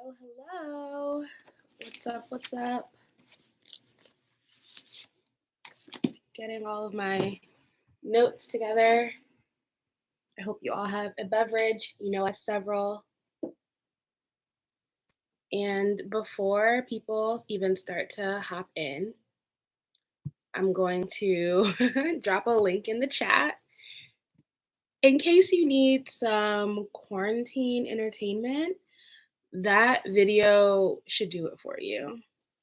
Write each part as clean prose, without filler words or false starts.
Hello, hello. What's up? What's up? Getting all of my notes together. I hope you all have a beverage. You know, I have several. And before people even start to hop in, I'm going to drop a link in the chat in case you need some quarantine entertainment. That video should do it for you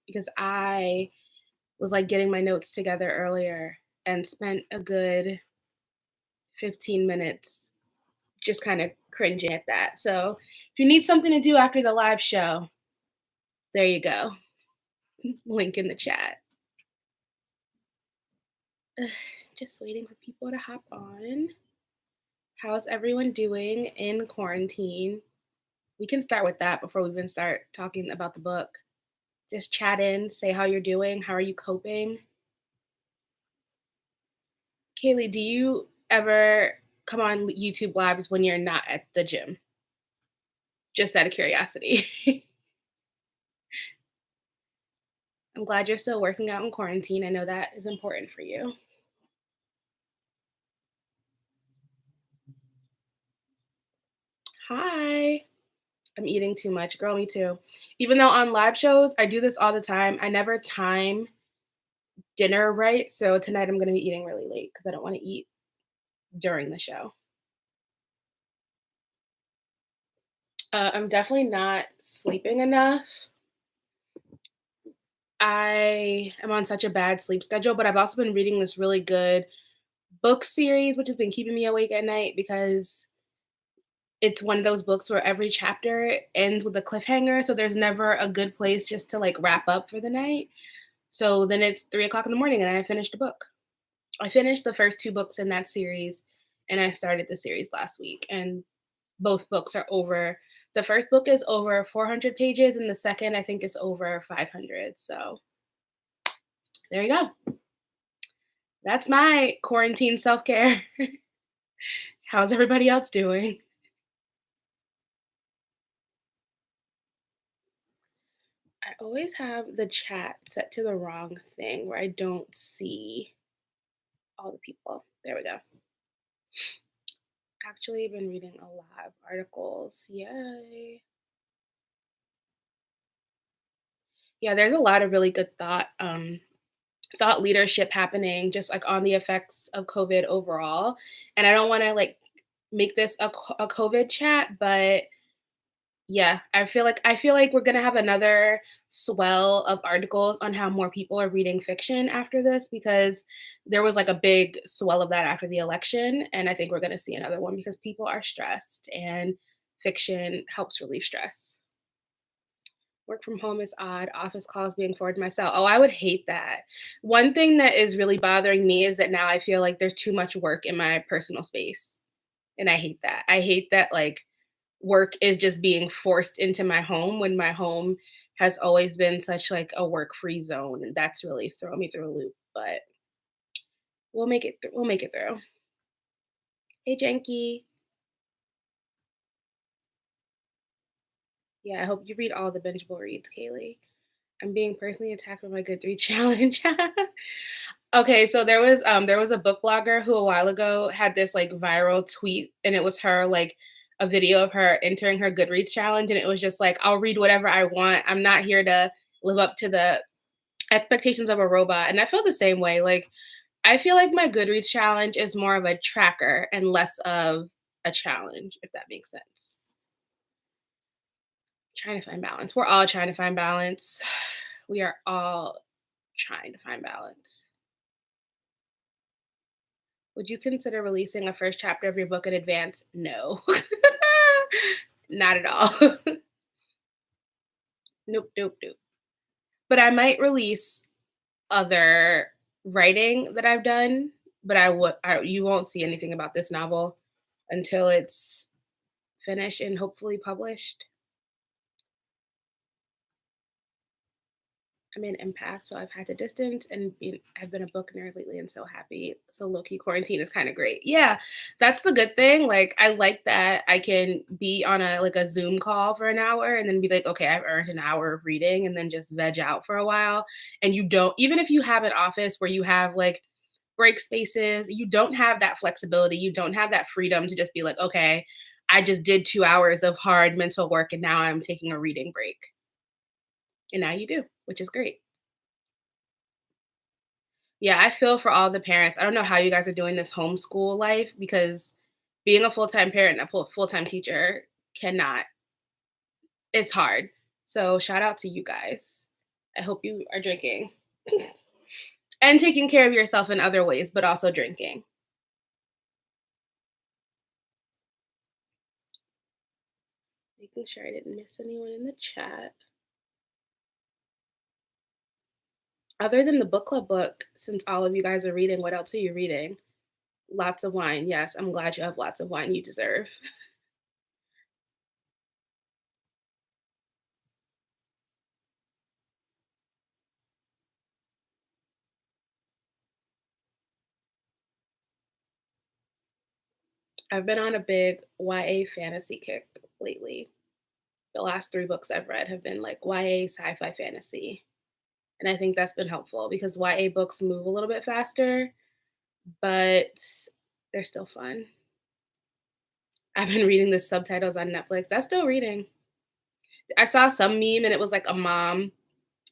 because I was like getting my notes together earlier and spent a good 15 minutes just kind of cringing at that. So if you need something to do after the live show, there you go. Link in the chat. Just waiting for people to hop on. How's everyone doing in quarantine? We can start with that before we even start talking about the book. Just chat in, say how you're doing. How are you coping? Kaylee, do you ever come on YouTube Lives when you're not at the gym? Just out of curiosity. I'm glad you're still working out in quarantine. I know that is important for you. Hi. I'm eating too much. Girl, me too. Even though on live shows, I do this all the time. I never time dinner right. So tonight I'm going to be eating really late because I don't want to eat during the show. I'm definitely not sleeping enough. I am on such a bad sleep schedule, but I've also been reading this really good book series, which has been keeping me awake at night because it's one of those books where every chapter ends with a cliffhanger. So there's never a good place just to like wrap up for the night. So then it's 3 o'clock in the morning and I finished a book. I finished the first 2 books in that series and I started the series last week. And both books are over. The first book is over 400 pages and the second, I think, is over 500. So there you go. That's my quarantine self care. How's everybody else doing? I always have the chat set to the wrong thing where I don't see all the people. There we go. Actually, been reading a lot of articles. Yay. Yeah, there's a lot of really good thought leadership happening just like on the effects of COVID overall. And I don't want to like make this a COVID chat, but yeah, I feel like we're gonna have another swell of articles on how more people are reading fiction after this because there was like a big swell of that after the election, and I think we're gonna see another one because people are stressed and fiction helps relieve stress. Work from home is odd. Office calls being forwarded myself. Oh, I would hate that. One thing that is really bothering me is that now I feel like there's too much work in my personal space, and I hate that. I hate that like work is just being forced into my home when my home has always been such like a work-free zone, and that's really thrown me through a loop, but we'll make it through. Hey, Janky. Yeah, I hope you read all the bingeable reads, Kaylee. I'm being personally attacked by my Goodreads challenge. Okay, so there was a book blogger who a while ago had this like viral tweet, and it was her like a video of her entering her Goodreads challenge, and it was just like, I'll read whatever I want. I'm not here to live up to the expectations of a robot. And I feel the same way. Like I feel like my Goodreads challenge is more of a tracker and less of a challenge, if that makes sense. Trying to find balance. We're all trying to find balance. We are all trying to find balance. Would you consider releasing a first chapter of your book in advance? No. Not at all. Nope, nope, nope. But I might release other writing that I've done, but you won't see anything about this novel until it's finished and hopefully published. I'm in empath, so I've had to distance and I've been a book nerd lately and so happy. So low key quarantine is kind of great. Yeah, that's the good thing. Like I like that I can be on a Zoom call for an hour and then be like, okay, I've earned an hour of reading and then just veg out for a while. And you don't, even if you have an office where you have like break spaces, you don't have that flexibility. You don't have that freedom to just be like, okay, I just did 2 hours of hard mental work and now I'm taking a reading break. And now you do, which is great. Yeah, I feel for all the parents. I don't know how you guys are doing this homeschool life because being a full-time parent and a full-time teacher cannot, it's hard. So shout out to you guys. I hope you are drinking and taking care of yourself in other ways, but also drinking. Making sure I didn't miss anyone in the chat. Other than the book club book, since all of you guys are reading, what else are you reading? Lots of wine. Yes, I'm glad you have lots of wine you deserve. I've been on a big YA fantasy kick lately. The last 3 books I've read have been like YA sci-fi fantasy. And I think that's been helpful because YA books move a little bit faster, but they're still fun. I've been reading the subtitles on Netflix. That's still reading. I saw some meme and it was like a mom,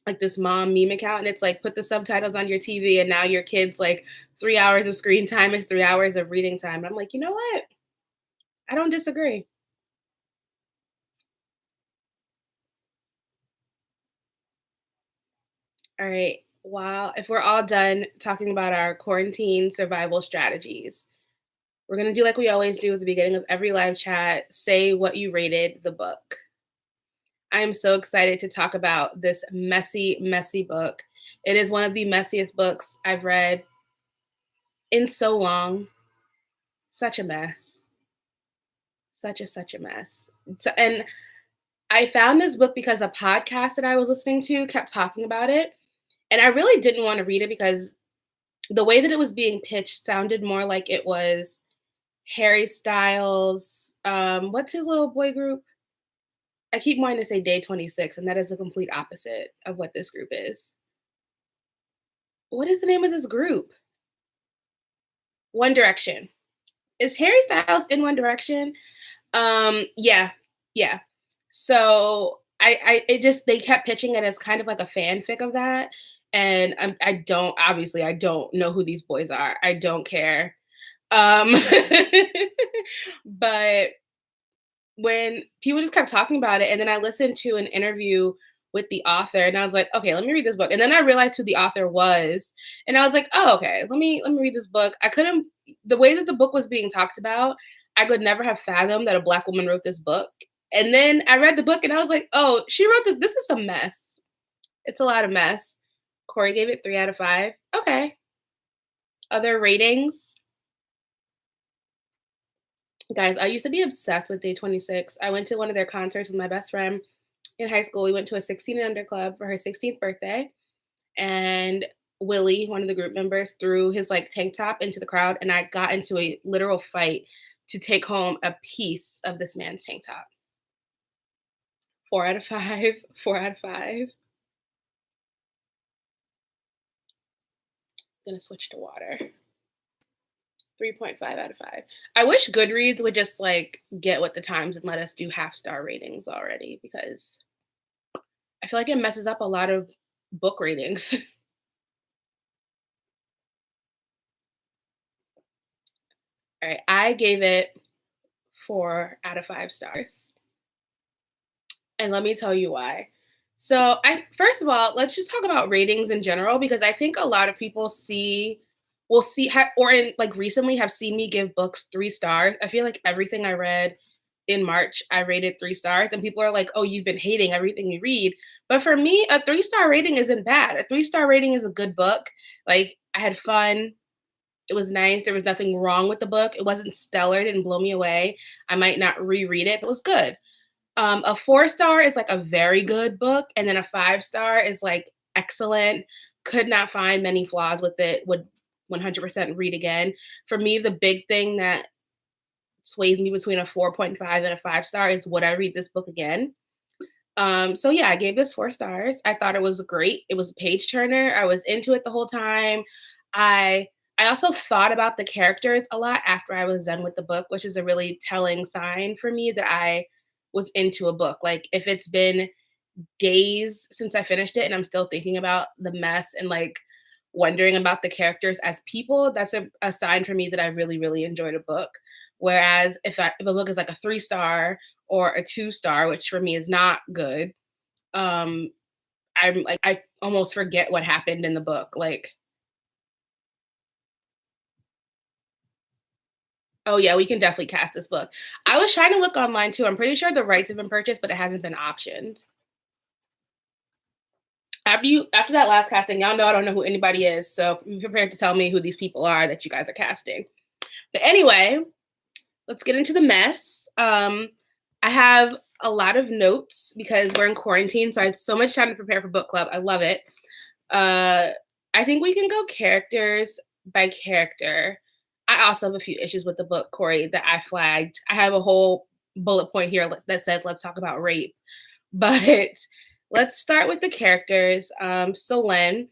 like this mom meme account, and it's like put the subtitles on your TV and now your kid's like 3 hours of screen time is 3 hours of reading time. And I'm like, you know what? I don't disagree. All right. Well, if we're all done talking about our quarantine survival strategies, we're going to do like we always do at the beginning of every live chat, say what you rated the book. I am so excited to talk about this messy, messy book. It is one of the messiest books I've read in so long. Such a mess. Such a mess. So, and I found this book because a podcast that I was listening to kept talking about it. And I really didn't want to read it because the way that it was being pitched sounded more like it was Harry Styles. What's his little boy group? I keep wanting to say Day 26, and that is the complete opposite of what this group is. What is the name of this group? One Direction. Is Harry Styles in One Direction? Yeah, yeah. So it just they kept pitching it as kind of like a fanfic of that, and I don't know who these boys are. I don't care. Um, but when people just kept talking about it, and then I listened to an interview with the author, and I was like, okay, let me read this book. And then I realized who the author was, and I was like, oh, okay, let me read this book. I couldn't the way that the book was being talked about, I could never have fathomed that a Black woman wrote this book. And then I read the book, and I was like, oh, she wrote this. This is a mess. It's a lot of mess. Corey gave it 3 out of 5. Okay. Other ratings, guys. I used to be obsessed with Day 26. I went to one of their concerts with my best friend in high school. We went to a 16 and under club for her 16th birthday, and Willie, one of the group members, threw his like tank top into the crowd, and I got into a literal fight to take home a piece of this man's tank top. 4 out of 5. 4 out of 5. Gonna switch to water. 3.5 out of 5. I wish Goodreads would just like get with the times and let us do half-star ratings already because I feel like it messes up a lot of book ratings. All right, I gave it 4 out of 5 stars. And let me tell you why. So, I first of all, let's just talk about ratings in general because I think a lot of people will see or in like recently have seen me give books 3 stars. I feel like everything I read in March, I rated 3 stars and people are like, "Oh, you've been hating everything you read." But for me, a 3-star rating isn't bad. A 3-star rating is a good book. Like, I had fun. It was nice. There was nothing wrong with the book. It wasn't stellar. It didn't blow me away. I might not reread it, but it was good. A 4-star is like a very good book, and then a 5-star is like excellent. Could not find many flaws with it. Would 100% read again. For me, the big thing that sways me between a 4.5 and a 5 star is would I read this book again? So yeah, I gave this 4 stars. I thought it was great. It was a page turner. I was into it the whole time. I I also thought about the characters a lot after I was done with the book, which is a really telling sign for me that I was into a book. Like if it's been days since I finished it and I'm still thinking about the mess and like wondering about the characters as people, that's a sign for me that I really, really enjoyed a book. Whereas if a book is like a 3 star or a 2 star, which for me is not good, um, I'm like I almost forget what happened in the book. Like, oh yeah, we can definitely cast this book. I was trying to look online too. I'm pretty sure the rights have been purchased, but it hasn't been optioned. After that last casting, y'all know I don't know who anybody is, so be prepared to tell me who these people are that you guys are casting. But anyway, let's get into the mess. I have a lot of notes because we're in quarantine, so I have so much time to prepare for book club. I love it. Uh, I think we can go characters by character. I also have a few issues with the book, Corey, that I flagged. I have a whole bullet point here that says, let's talk about rape. But let's start with the characters. Solène,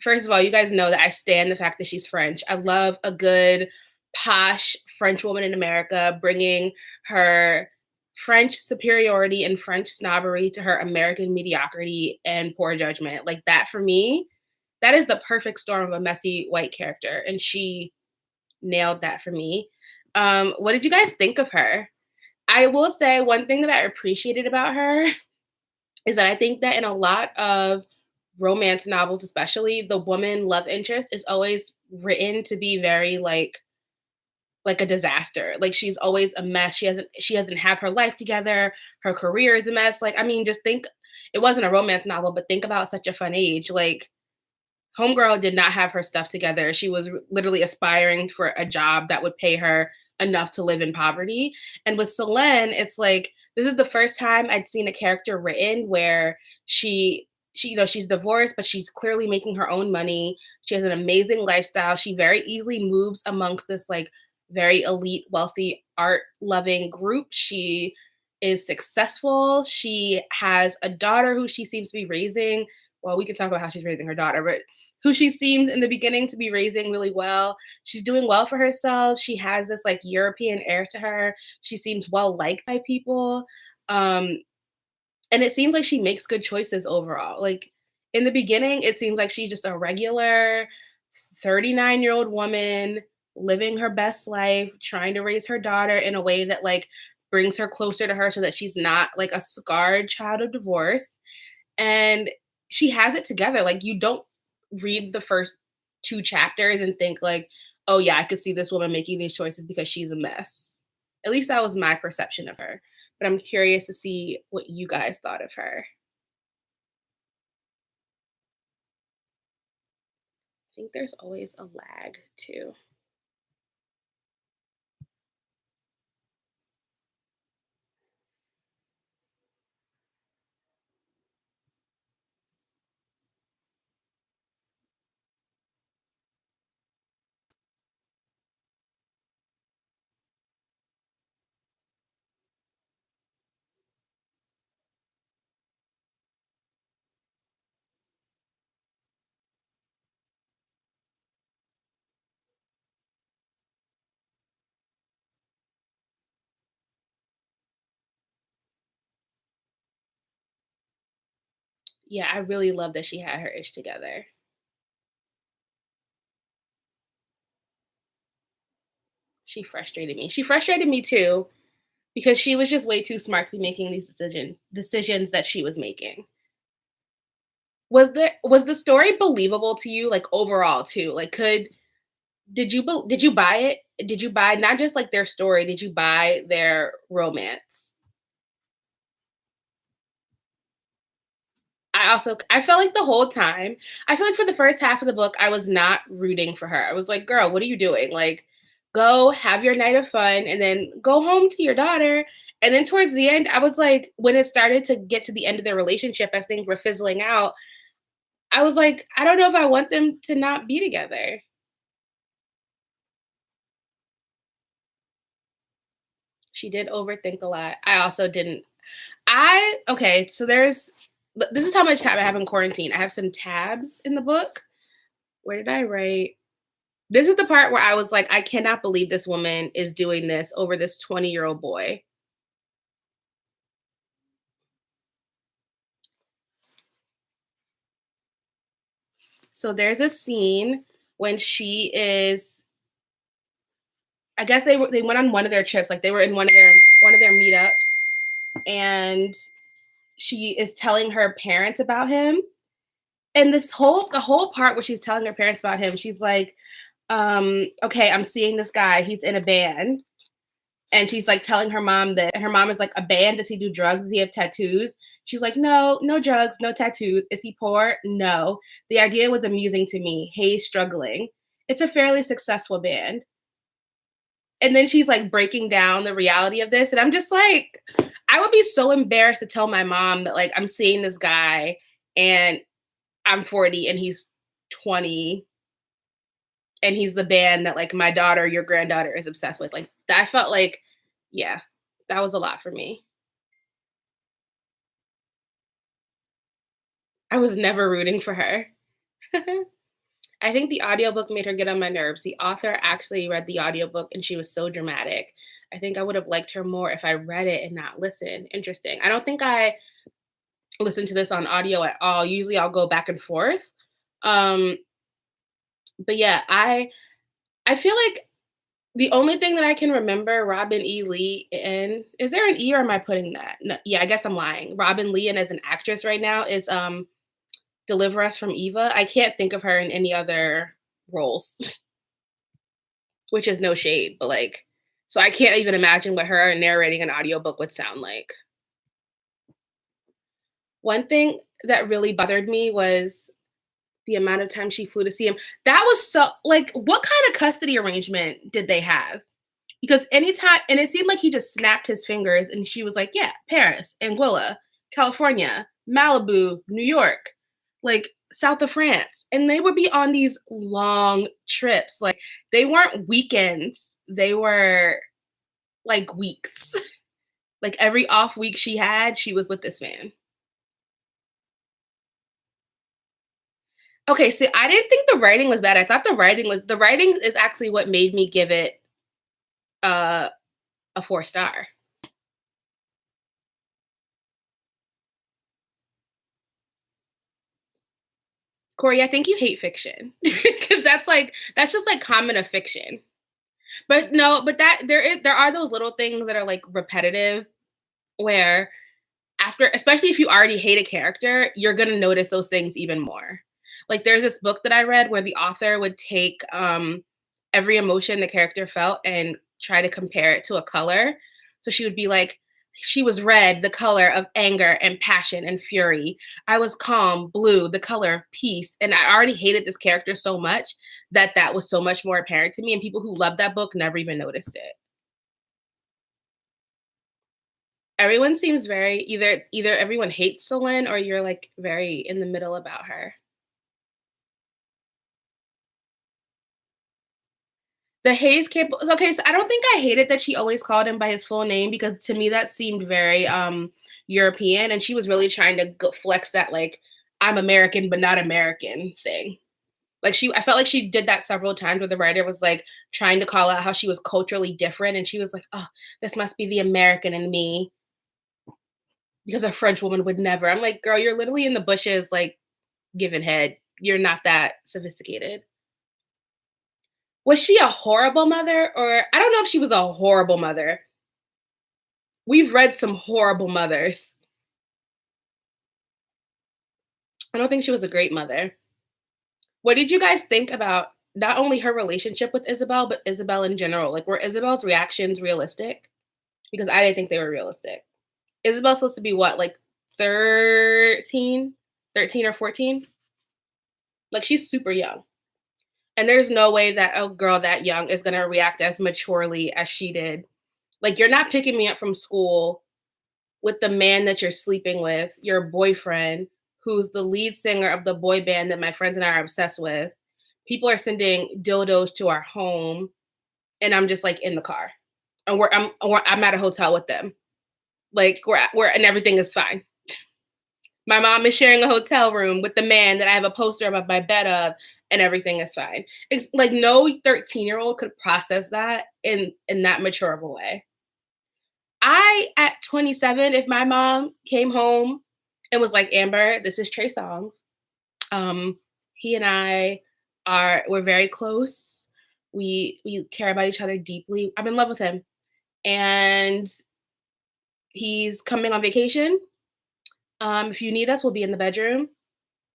first of all, you guys know that I stand the fact that she's French. I love a good posh French woman in America bringing her French superiority and French snobbery to her American mediocrity and poor judgment. Like that for me, that is the perfect storm of a messy white character. And she nailed that for me. What did you guys think of her? I will say one thing that I appreciated about her is that I think that in a lot of romance novels, especially, the woman love interest is always written to be very like a disaster. Like she's always a mess. She doesn't have her life together. Her career is a mess. Like I mean, just think it wasn't a romance novel, but think about Such a Fun Age. Like Homegirl did not have her stuff together. She was literally aspiring for a job that would pay her enough to live in poverty. And with Selene, it's like this is the first time I'd seen a character written where she she's divorced, but she's clearly making her own money. She has an amazing lifestyle. She very easily moves amongst this like very elite, wealthy, art loving group. She is successful. She has a daughter who she seems to be raising. Well, we could talk about how she's raising her daughter, but who she seemed in the beginning to be raising really well. She's doing well for herself. She has this like European air to her. She seems well liked by people. Um, and it seems like she makes good choices overall. Like in the beginning, it seems like she's just a regular 39-year-old woman living her best life, trying to raise her daughter in a way that like brings her closer to her so that she's not like a scarred child of divorce. And she has it together. Like you don't read the first 2 chapters and think like, oh yeah, I could see this woman making these choices because she's a mess. At least that was my perception of her. But I'm curious to see what you guys thought of her. I think there's always a lag too. Yeah, I really love that she had her ish together. She frustrated me. She frustrated me too because she was just way too smart to be making these decisions that she was making. Was the story believable to you like overall too? Like did you buy it? Did you buy not just like their story, did you buy their romance? I felt like the whole time, I feel like for the first half of the book, I was not rooting for her. I was like, girl, what are you doing? Like, go have your night of fun and then go home to your daughter. And then towards the end, I was like, when it started to get to the end of their relationship as things were fizzling out, I was like, I don't know if I want them to not be together. She did overthink a lot. I also didn't. I okay, so this is how much time I have in quarantine. I have some tabs in the book. Where did I write? This is the part where I was like, I cannot believe this woman is doing this over this 20-year-old boy. So there's a scene when she is I guess they went on one of their trips, like they were in one of their meetups, and she is telling her parents about him. And the whole part where she's telling her parents about him, she's like, okay, I'm seeing this guy, he's in a band. And she's like telling her mom that, and her mom is like, a band? Does he do drugs? Does he have tattoos? She's like, no, no drugs, no tattoos. Is he poor? No. The idea was amusing to me. He's struggling. It's a fairly successful band. And then she's like breaking down the reality of this. And I'm just like, I would be so embarrassed to tell my mom that like I'm seeing this guy and I'm 40 and he's 20 and he's the band that like my daughter, your granddaughter is obsessed with. Like I felt like, yeah, that was a lot for me. I was never rooting for her. I think the audiobook made her get on my nerves. The author actually read the audiobook and she was so dramatic. I think I would have liked her more if I read it and not listened. Interesting. I don't think I listened to this on audio at all. Usually I'll go back and forth. Um, but yeah, I feel like the only thing that I can remember Robin E. Lee in, is there an E or am I putting that? No, yeah, I guess I'm lying. Robin Lee in as an actress right now is Deliver Us from Eva. I can't think of her in any other roles, which is no shade, but like, so I can't even imagine what her narrating an audiobook would sound like. One thing that really bothered me was the amount of time she flew to see him. That was so like, what kind of custody arrangement did they have? Because anytime, and it seemed like he just snapped his fingers and she was like, yeah, Paris, Anguilla, California, Malibu, New York, like south of France. And they would be on these long trips. Like they weren't weekends, they were like weeks. Like every off week she had, she was with this man. Okay, so I didn't think the writing was bad. I thought the writing is actually what made me give it uh, a 4 star. Corey, I think you hate fiction because that's just like common of fiction. But no, but there are those little things that are like repetitive where after, especially if you already hate a character, you're gonna notice those things even more. Like there's this book that I read where the author would take every emotion the character felt and try to compare it to a color. So she would be like, she was red, the color of anger and passion and fury. I was calm, blue, the color of peace. And I already hated this character so much that that was so much more apparent to me. And people who loved that book never even noticed it. Everyone seems very either everyone hates Celine or you're like very in the middle about her. The Hayes Cape, okay, so I don't think I hated that she always called him by his full name because to me that seemed very European and she was really trying to flex that like I'm American but not American thing. Like I felt like she did that several times where the writer was like trying to call out how she was culturally different and she was like, "Oh, this must be the American in me because a French woman would never." I'm like, "Girl, you're literally in the bushes like giving head. You're not that sophisticated." Was she a horrible mother? Or I don't know if she was a horrible mother. We've read some horrible mothers. I don't think she was a great mother. What did you guys think about not only her relationship with Isabel, but Isabel in general? Like, were Isabel's reactions realistic? Because I didn't think they were realistic. Isabel's supposed to be what, like 13? 13 or 14? Like, she's super young. And there's no way that a girl that young is going to react as maturely as she did. Like, you're not picking me up from school with the man that you're sleeping with, your boyfriend, who's the lead singer of the boy band that my friends and I are obsessed with. People are sending dildos to our home, and I'm just like in the car, and I'm at a hotel with them. Like we're and everything is fine. My mom is sharing a hotel room with the man that I have a poster above my bed of, and everything is fine. It's like no 13-year-old could process that in that mature of a way. I at 27, if my mom came home and was like, Amber, this is Trey Songz. He and I we're very close. We care about each other deeply. I'm in love with him. And he's coming on vacation. If you need us, we'll be in the bedroom.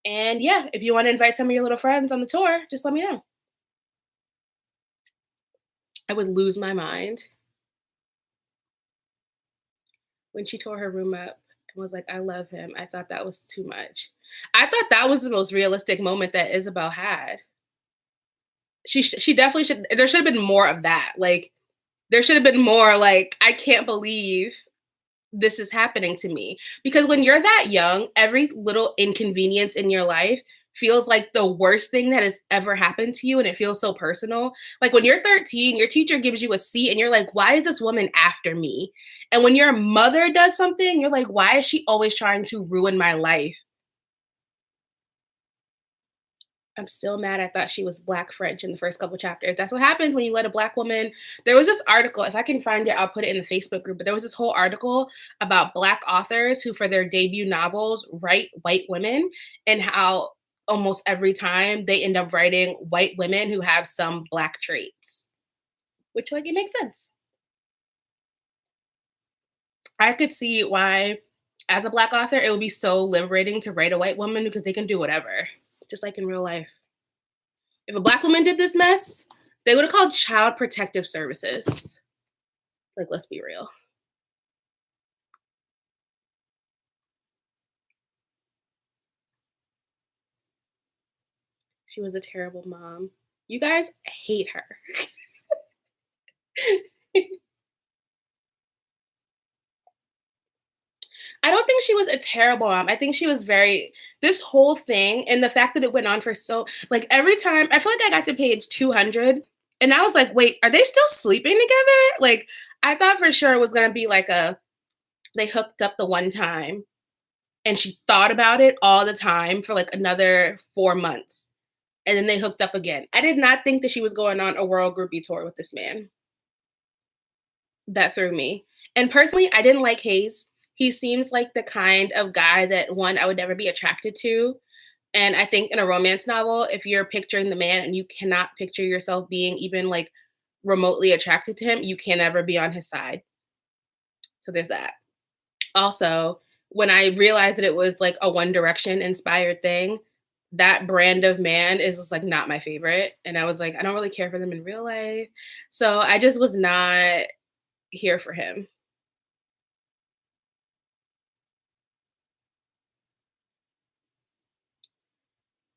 And yeah, if you want to invite some of your little friends on the tour, just let me know. I would lose my mind when she tore her room up and was like, I love him. I thought that was too much. I thought that was the most realistic moment that Isabel had. She definitely should. There should have been more of that. Like, there should have been more like, I can't believe this is happening to me. Because when you're that young, every little inconvenience in your life feels like the worst thing that has ever happened to you. And it feels so personal. Like when you're 13, your teacher gives you a seat and you're like, why is this woman after me? And when your mother does something, you're like, why is she always trying to ruin my life? I'm still mad. I thought she was Black French in the first couple chapters. That's what happens when you let a Black woman. There was this article, if I can find it, I'll put it in the Facebook group. But there was this whole article about Black authors who, for their debut novels, write white women, and how almost every time they end up writing white women who have some Black traits, which, like, it makes sense. I could see why, as a Black author, it would be so liberating to write a white woman because they can do whatever, just like in real life. If a Black woman did this mess, they would have called Child Protective Services. Like, let's be real. She was a terrible mom. You guys hate her. I don't think she was a terrible mom. I think she was this whole thing and the fact that it went on for so, like every time, I feel like I got to page 200 and I was like, wait, are they still sleeping together? Like, I thought for sure it was going to be like they hooked up the one time and she thought about it all the time for like another 4 months. And then they hooked up again. I did not think that she was going on a world groupie tour with this man. That threw me. And personally, I didn't like Hayes. He seems like the kind of guy that, one, I would never be attracted to. And I think in a romance novel, if you're picturing the man and you cannot picture yourself being even like remotely attracted to him, you can never be on his side. So there's that. Also, when I realized that it was like a One Direction inspired thing, that brand of man is just like not my favorite. And I was like, I don't really care for them in real life. So I just was not here for him.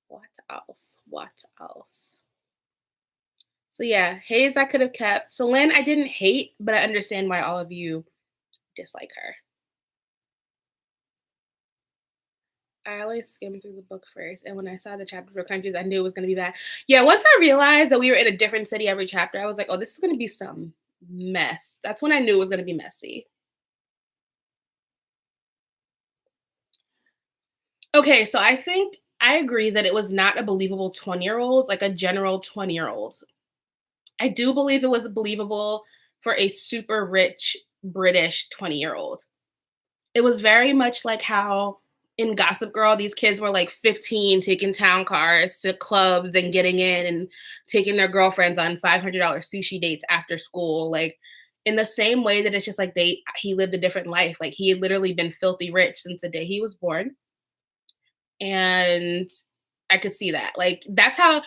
What else? What else? So yeah, Hayes I could have kept. Celine I didn't hate, but I understand why all of you dislike her. I always skim through the book first, and when I saw the chapter for countries, I knew it was going to be bad. Yeah, once I realized that we were in a different city every chapter, I was like, oh, this is going to be some mess. That's when I knew it was going to be messy. Okay, so I think I agree that it was not a believable 20-year-old, like a general 20-year-old. I do believe it was believable for a super rich British 20-year-old. It was very much like how in Gossip Girl, these kids were like 15 taking town cars to clubs and getting in and taking their girlfriends on $500 sushi dates after school. Like in the same way that it's just like he lived a different life. Like he had literally been filthy rich since the day he was born. And I could see that. Like that's how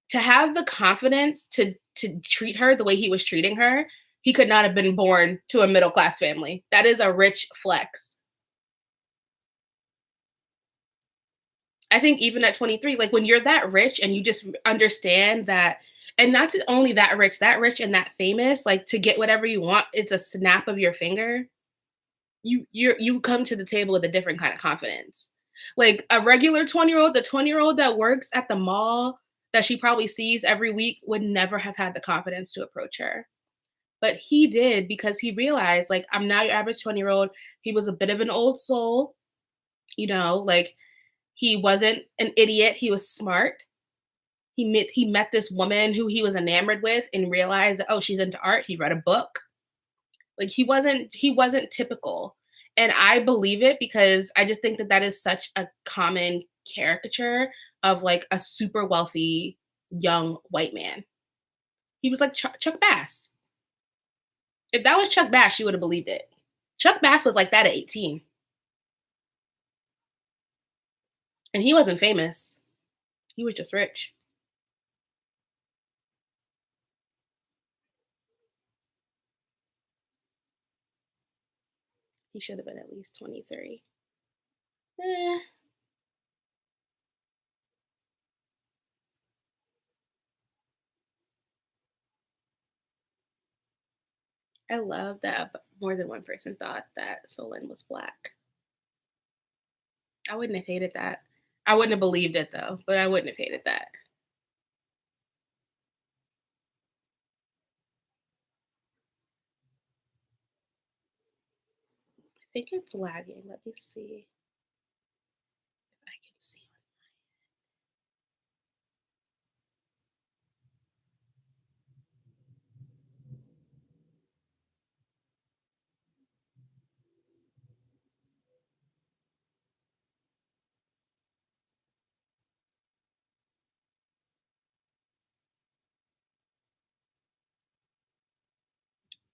to have the confidence to treat her the way he was treating her. He could not have been born to a middle class family. That is a rich flex. I think even at 23, like when you're that rich and you just understand that, and not only that rich and that famous, like to get whatever you want, it's a snap of your finger. You come to the table with a different kind of confidence. Like a regular 20-year-old, the 20-year-old that works at the mall that she probably sees every week would never have had the confidence to approach her. But he did because he realized, like, I'm not your average 20-year-old. He was a bit of an old soul, like he wasn't an idiot. He was smart. He met this woman who he was enamored with and realized that, oh, she's into art. He read a book. Like he wasn't typical. And I believe it because I just think that that is such a common caricature of like a super wealthy young white man. He was like Chuck Bass. If that was Chuck Bass, you would have believed it. Chuck Bass was like that at 18, and he wasn't famous. He was just rich. He should have been at least 23. Eh, I love that more than one person thought that Solon was black. I wouldn't have hated that. I wouldn't have believed it though, but I wouldn't have hated that. I think it's lagging. Let me see if I can see.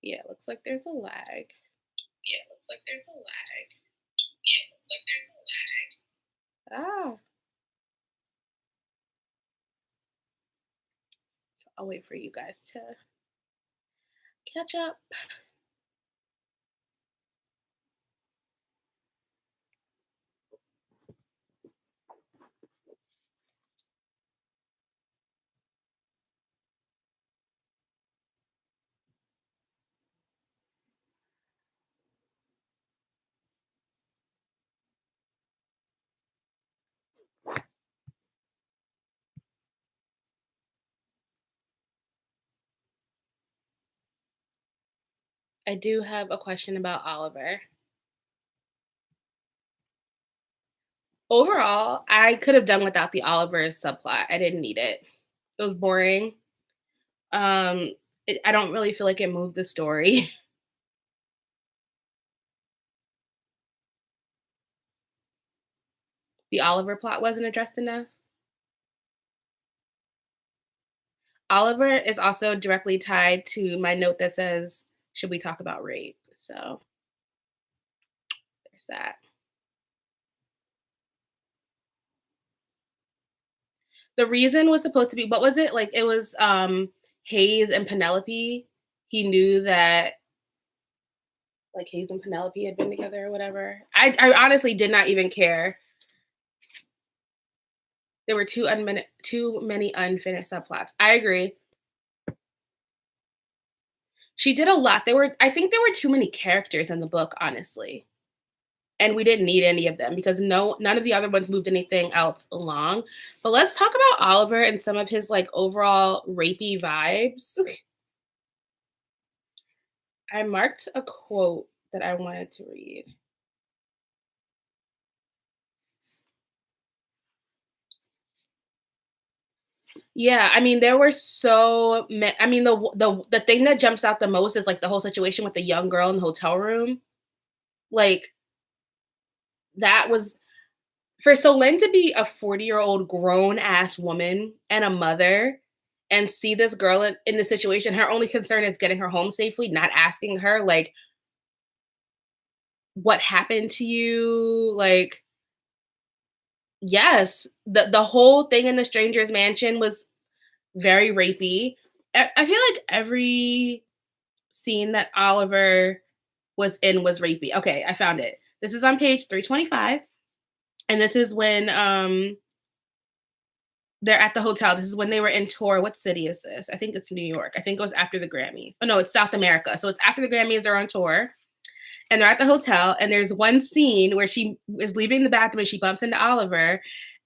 Yeah, it looks like there's a lag. Yeah, it looks like there's a lag. Yeah, it looks like there's a lag. Ah, so I'll wait for you guys to catch up. I do have a question about Oliver. Overall, I could have done without the Oliver subplot. I didn't need it. It was boring. Um, I don't really feel like it moved the story. The Oliver plot wasn't addressed enough. Oliver is also directly tied to my note that says, "Should we talk about rape?" So there's that. The reason was supposed to be, what was it? Like it was Hayes and Penelope. He knew that like Hayes and Penelope had been together or whatever. I honestly did not even care. There were too many unfinished subplots. I agree. She did a lot. I think there were too many characters in the book, honestly. And we didn't need any of them because none of the other ones moved anything else along. But let's talk about Oliver and some of his like overall rapey vibes. I marked a quote that I wanted to read. Yeah, I mean, there were I mean, the thing that jumps out the most is like the whole situation with the young girl in the hotel room. Like that was for Solène to be a 40-year-old grown ass woman and a mother and see this girl in the situation, her only concern is getting her home safely, not asking her like what happened to you, like yes, the whole thing in the stranger's mansion was very rapey. I feel like every scene that Oliver was in was rapey. Okay, I found it. This is on page 325. And this is when they're at the hotel. This is when they were in tour. What city is this? I think it's New York. I think it was after the Grammys. Oh no, it's South America. So it's after the Grammys, they're on tour. and they're at the hotel, and there's one scene where she is leaving the bathroom and she bumps into Oliver,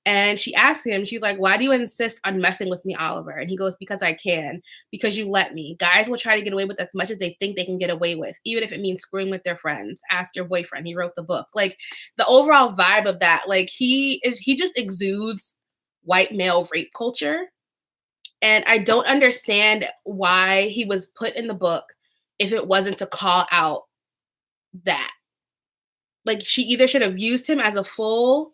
and she asks him, she's like, "Why do you insist on messing with me, Oliver?" And he goes, "Because I can, because you let me. Guys will try to get away with as much as they think they can get away with, even if it means screwing with their friends. Ask your boyfriend. He wrote the book." Like the overall vibe of that, like he just exudes white male rape culture. And I don't understand why he was put in the book if it wasn't to call out that. Like she either should have used him as a full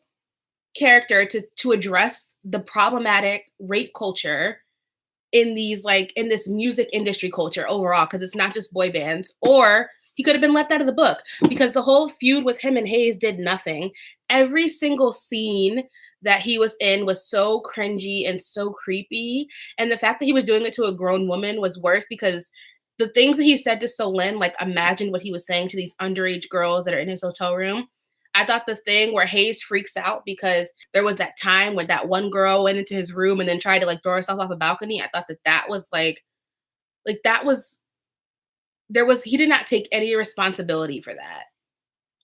character to address the problematic rape culture in these like in this music industry culture overall, because it's not just boy bands, or he could have been left out of the book because the whole feud with him and Hayes did nothing. Every single scene that he was in was so cringy and so creepy, and the fact that he was doing it to a grown woman was worse because the things that he said to Solin, like imagine what he was saying to these underage girls that are in his hotel room. I thought the thing where Hayes freaks out because there was that time when that one girl went into his room and then tried to like throw herself off a balcony. I thought that that was like that was there was he did not take any responsibility for that,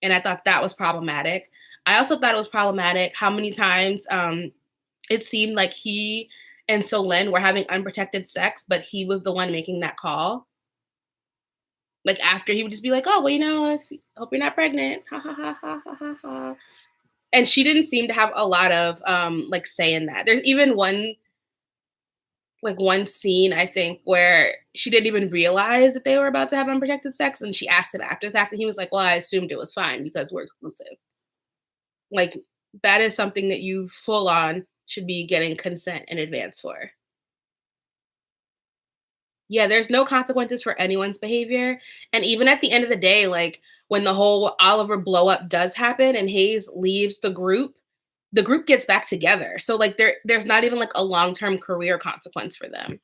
and I thought that was problematic. I also thought it was problematic how many times it seemed like he and Solin were having unprotected sex, but he was the one making that call. Like after he would just be like, "Oh, well, if hope you're not pregnant." Ha ha ha ha ha ha ha. And she didn't seem to have a lot of like say in that. There's even one scene I think where she didn't even realize that they were about to have unprotected sex, and she asked him after the fact, and he was like, "Well, I assumed it was fine because we're exclusive." Like that is something that you full on should be getting consent in advance for. Yeah, there's no consequences for anyone's behavior. And even at the end of the day, like when the whole Oliver blow up does happen and Hayes leaves the group gets back together. So like there's not even like a long-term career consequence for them.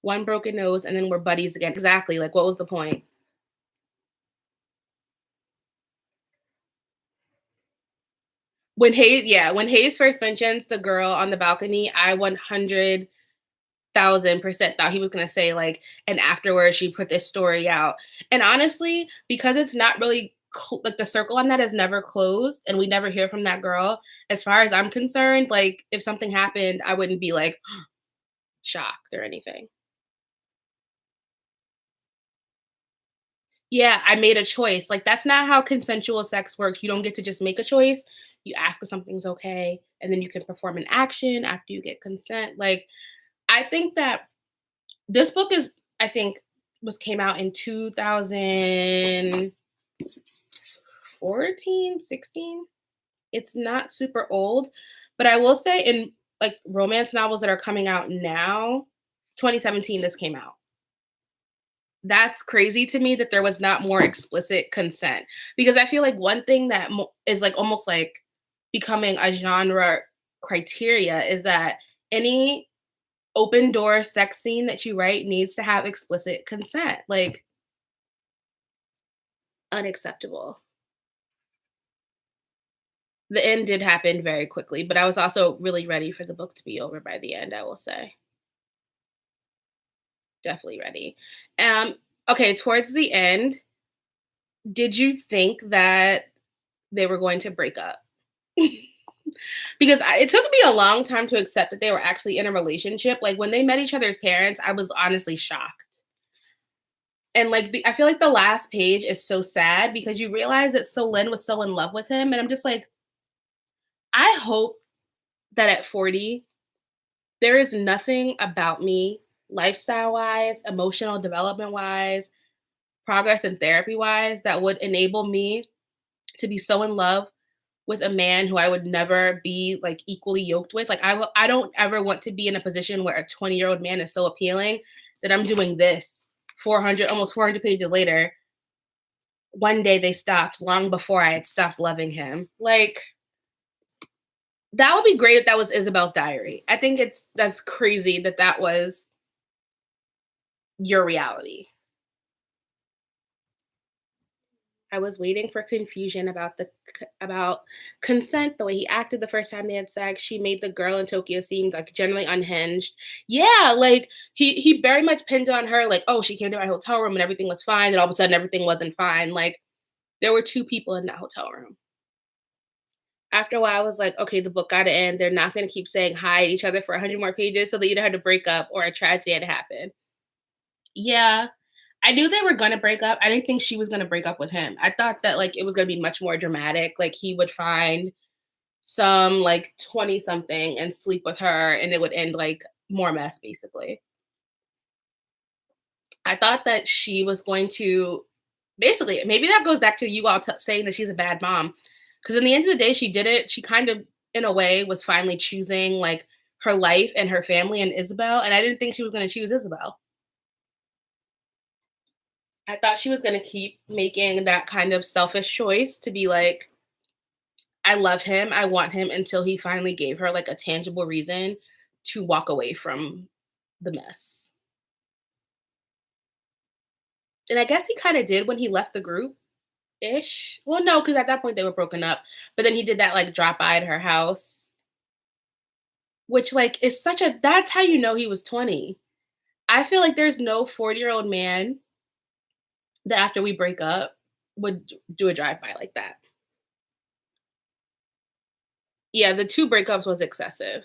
One broken nose and then we're buddies again. Exactly. Like what was the point? When Hayes first mentions the girl on the balcony, I 100,000% thought he was gonna say like, and afterwards she put this story out. And honestly, because it's not really like the circle on that is never closed, and we never hear from that girl. As far as I'm concerned, like if something happened, I wouldn't be like shocked or anything. Yeah, I made a choice. Like that's not how consensual sex works. You don't get to just make a choice. You ask if something's okay, and then you can perform an action after you get consent. Like I think that this book is, I think, was came out in 2014, 16. It's not super old, but I will say in like romance novels that are coming out now, 2017 this came out. That's crazy to me that there was not more explicit consent, because I feel like one thing that is like almost like becoming a genre criteria is that any open door sex scene that you write needs to have explicit consent. Like unacceptable. The end did happen very quickly, but I was also really ready for the book to be over by the end, I will say. Definitely ready. Um okay, towards the end, did you think that they were going to break up? Because it took me a long time to accept that they were actually in a relationship. Like when they met each other's parents, I was honestly shocked. And like I feel like the last page is so sad because you realize that Solin was so in love with him, and I'm just like, I hope that at 40 there is nothing about me, lifestyle wise, emotional development wise, progress and therapy wise, that would enable me to be so in love with a man who I would never be like equally yoked with. Like I don't ever want to be in a position where a 20-year-old man is so appealing that I'm doing this 400 almost 400 pages later. One day they stopped long before I had stopped loving him. Like that would be great if that was Isabel's diary. I think that's crazy that that was your reality. I was waiting for confusion about about consent, the way he acted the first time they had sex. She made the girl in Tokyo seem like generally unhinged. Yeah, like he very much pinned on her, like, oh, she came to my hotel room and everything was fine, and all of a sudden everything wasn't fine. Like there were two people in that hotel room. After a while, I was like, okay, the book gotta end. They're not gonna keep saying hi to each other for 100 more pages, so they either had to break up or a tragedy had to happen. Yeah. I knew they were gonna break up. I didn't think she was gonna break up with him. I thought that, like, it was gonna be much more dramatic, like, he would find some, like, 20 something and sleep with her, and it would end, like, more mess, basically. I thought that she was going to basically, maybe that goes back to you all saying that she's a bad mom, because in the end of the day, she did it. She kind of, in a way, was finally choosing, like, her life and her family and Isabel, and I didn't think she was gonna choose Isabel. I thought she was gonna keep making that kind of selfish choice to be like, I love him, I want him, until he finally gave her, like, a tangible reason to walk away from the mess. And I guess he kinda did when he left the group-ish. Well, no, because at that point they were broken up, but then he did that, like, drop by at her house, which, like, is such a that's how you know he was 20. I feel like there's no 40-year-old man that after we break up would do a drive-by like that. Yeah, the 2 breakups was excessive.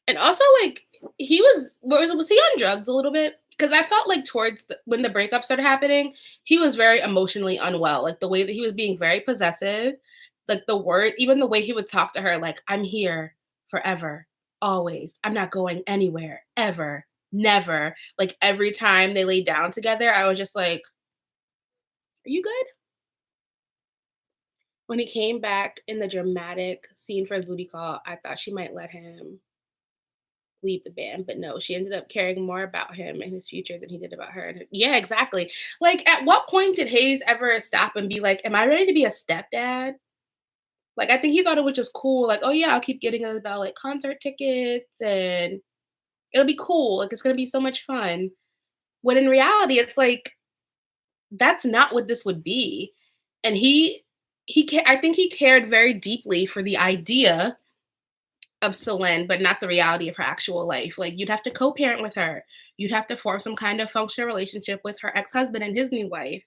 And also, like, he was he on drugs a little bit? Because I felt like towards when the breakup started happening, he was very emotionally unwell. Like the way that he was being very possessive, like the word, even the way he would talk to her, like, I'm here forever, always. I'm not going anywhere, ever, never. Like every time they laid down together, I was just like, are you good? When he came back in the dramatic scene for his booty call, I thought she might let him leave the band, but no, she ended up caring more about him and his future than he did about her. And yeah, exactly. Like, at what point did Hayes ever stop and be like, "Am I ready to be a stepdad?" Like, I think he thought it was just cool. Like, oh yeah, I'll keep getting us about like concert tickets and it'll be cool. Like, it's gonna be so much fun. When in reality, it's like that's not what this would be. And I think he cared very deeply for the idea of Celine, but not the reality of her actual life. Like you'd have to co-parent with her. You'd have to form some kind of functional relationship with her ex-husband and his new wife.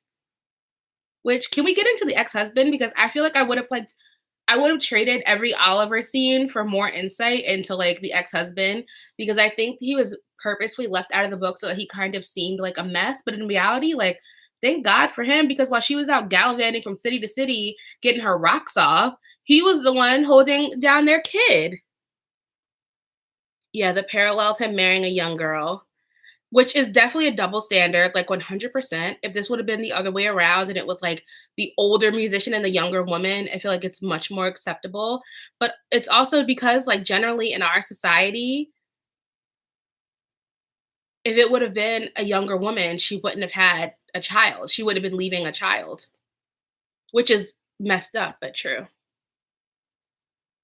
Which can we get into the ex-husband? Because I feel like I would have traded every Oliver scene for more insight into like the ex-husband because I think he was purposefully left out of the book so that he kind of seemed like a mess. But in reality, like thank God for him because while she was out gallivanting from city to city, getting her rocks off, he was the one holding down their kid. Yeah, the parallel of him marrying a young girl, which is definitely a double standard, like 100%. If this would have been the other way around and it was like the older musician and the younger woman, I feel like it's much more acceptable. But it's also because, like, generally in our society, if it would have been a younger woman, she wouldn't have had a child. She would have been leaving a child, which is messed up, but true.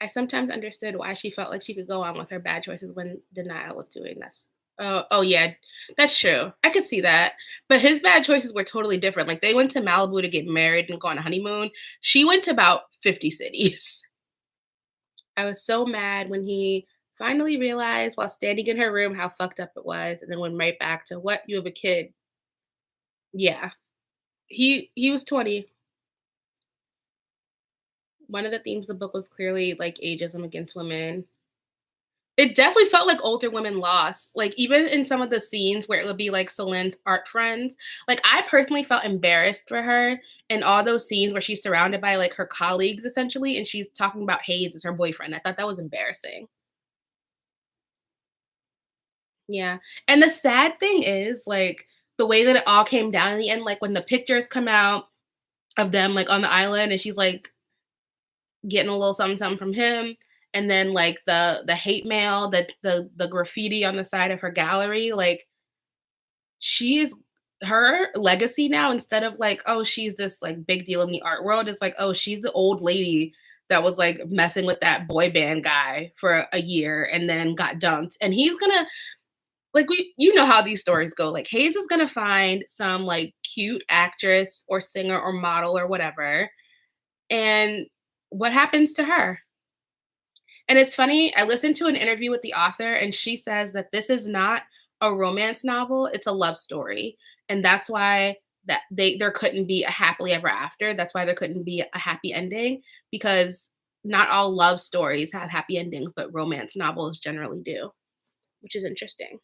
I sometimes understood why she felt like she could go on with her bad choices when denial was doing this. Oh yeah, that's true. I could see that. But his bad choices were totally different. Like they went to Malibu to get married and go on a honeymoon. She went to about 50 cities. I was so mad when he finally realized while standing in her room how fucked up it was and then went right back to what you have a kid. Yeah. He was 20. One of the themes of the book was clearly like ageism against women. It definitely felt like older women lost. Like, even in some of the scenes where it would be, like, Celine's art friends, like, I personally felt embarrassed for her in all those scenes where she's surrounded by, like, her colleagues, essentially, and she's talking about Hayes as her boyfriend. I thought that was embarrassing. Yeah, and the sad thing is, like, the way that it all came down in the end, like, when the pictures come out of them, like, on the island and she's, like, getting a little something something from him, and then, like, the hate mail, the graffiti on the side of her gallery, like, she is her legacy now instead of like, oh, she's this like big deal in the art world, it's like, oh, she's the old lady that was like messing with that boy band guy for a year and then got dumped. And he's gonna Like, you know how these stories go. Like, Hayes is gonna find some like cute actress or singer or model or whatever, and what happens to her? And it's funny, I listened to an interview with the author, and she says that this is not a romance novel, it's a love story. And that's why that there couldn't be a happily ever after. That's why there couldn't be a happy ending, because not all love stories have happy endings, but romance novels generally do, which is interesting.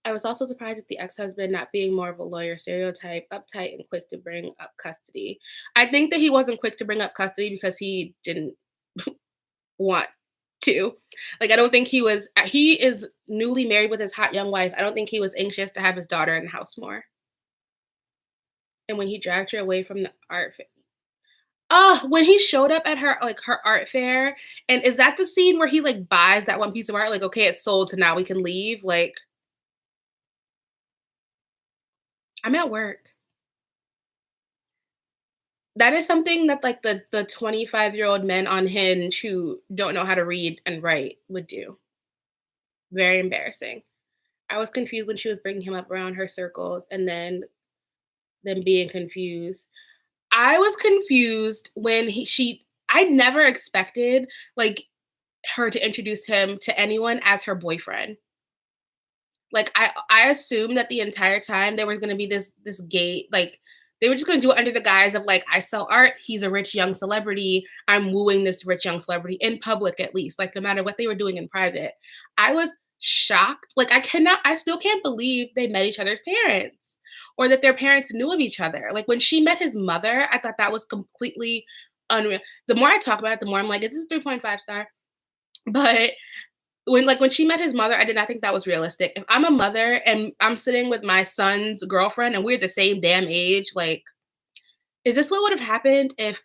I was also surprised at the ex-husband not being more of a lawyer stereotype, uptight and quick to bring up custody. I think that he wasn't quick to bring up custody because he didn't want to. Like, I don't think he is newly married with his hot young wife. I don't think he was anxious to have his daughter in the house more. And when he dragged her away from the art fair. Oh, when he showed up at her art fair, and is that the scene where he like buys that one piece of art? Like, okay, it's sold, so now we can leave. Like, I'm at work. That is something that like the 25-year-old men on Hinge who don't know how to read and write would do. Very embarrassing. I was confused when she was bringing him up around her circles and then them being confused. I was confused when I never expected like her to introduce him to anyone as her boyfriend. Like, I assumed that the entire time there was gonna be this gay, like, they were just gonna do it under the guise of, like, "I sell art, he's a rich young celebrity, I'm wooing this rich young celebrity," in public at least, like, no matter what they were doing in private. I was shocked, like, I still can't believe they met each other's parents, or that their parents knew of each other. Like, when she met his mother, I thought that was completely unreal. The more I talk about it, the more I'm like, "Is this a 3.5 star?" But when she met his mother, I did not think that was realistic. If I'm a mother and I'm sitting with my son's girlfriend and we're the same damn age, like, is this what would have happened if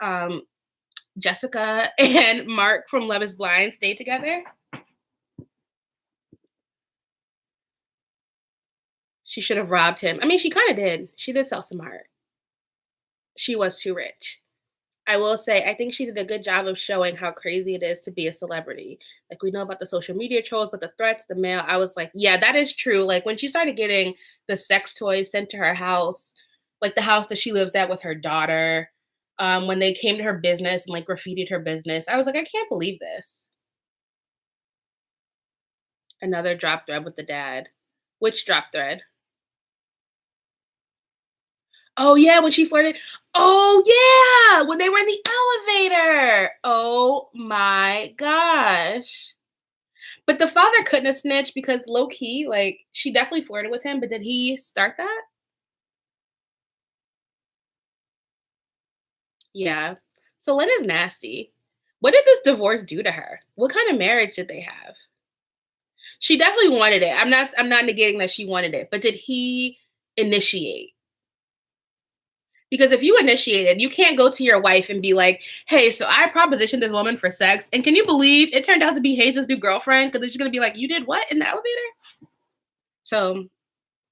Jessica and Mark from Love Is Blind stayed together? She should have robbed him. I mean, she kind of did. She did sell some art. She was too rich. I will say, I think she did a good job of showing how crazy it is to be a celebrity. Like, we know about the social media trolls, but the threats, the mail, I was like, yeah, that is true. Like, when she started getting the sex toys sent to her house, like the house that she lives at with her daughter, when they came to her business and like graffitied her business, I was like, I can't believe this. Another drop thread with the dad. Which drop thread? Oh yeah, when she flirted. Oh yeah, when they were in the elevator. Oh my gosh. But the father couldn't have snitched because low key, like, she definitely flirted with him, but did he start that? Yeah. So Lynn is nasty. What did this divorce do to her? What kind of marriage did they have? She definitely wanted it. I'm not negating that she wanted it, but did he initiate? Because if you initiated, you can't go to your wife and be like, "Hey, so I propositioned this woman for sex, and can you believe it turned out to be Hayes' new girlfriend?" Because she's gonna be like, "You did what in the elevator?" So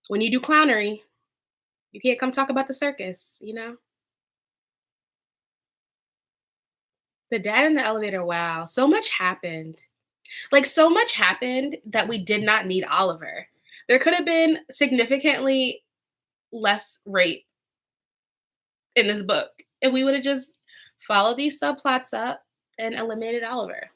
when you do clownery, you can't come talk about the circus, you know? The dad in the elevator, wow, so much happened. Like, so much happened that we did not need Oliver. There could have been significantly less rape in this book, and we would have just followed these subplots up and eliminated Oliver.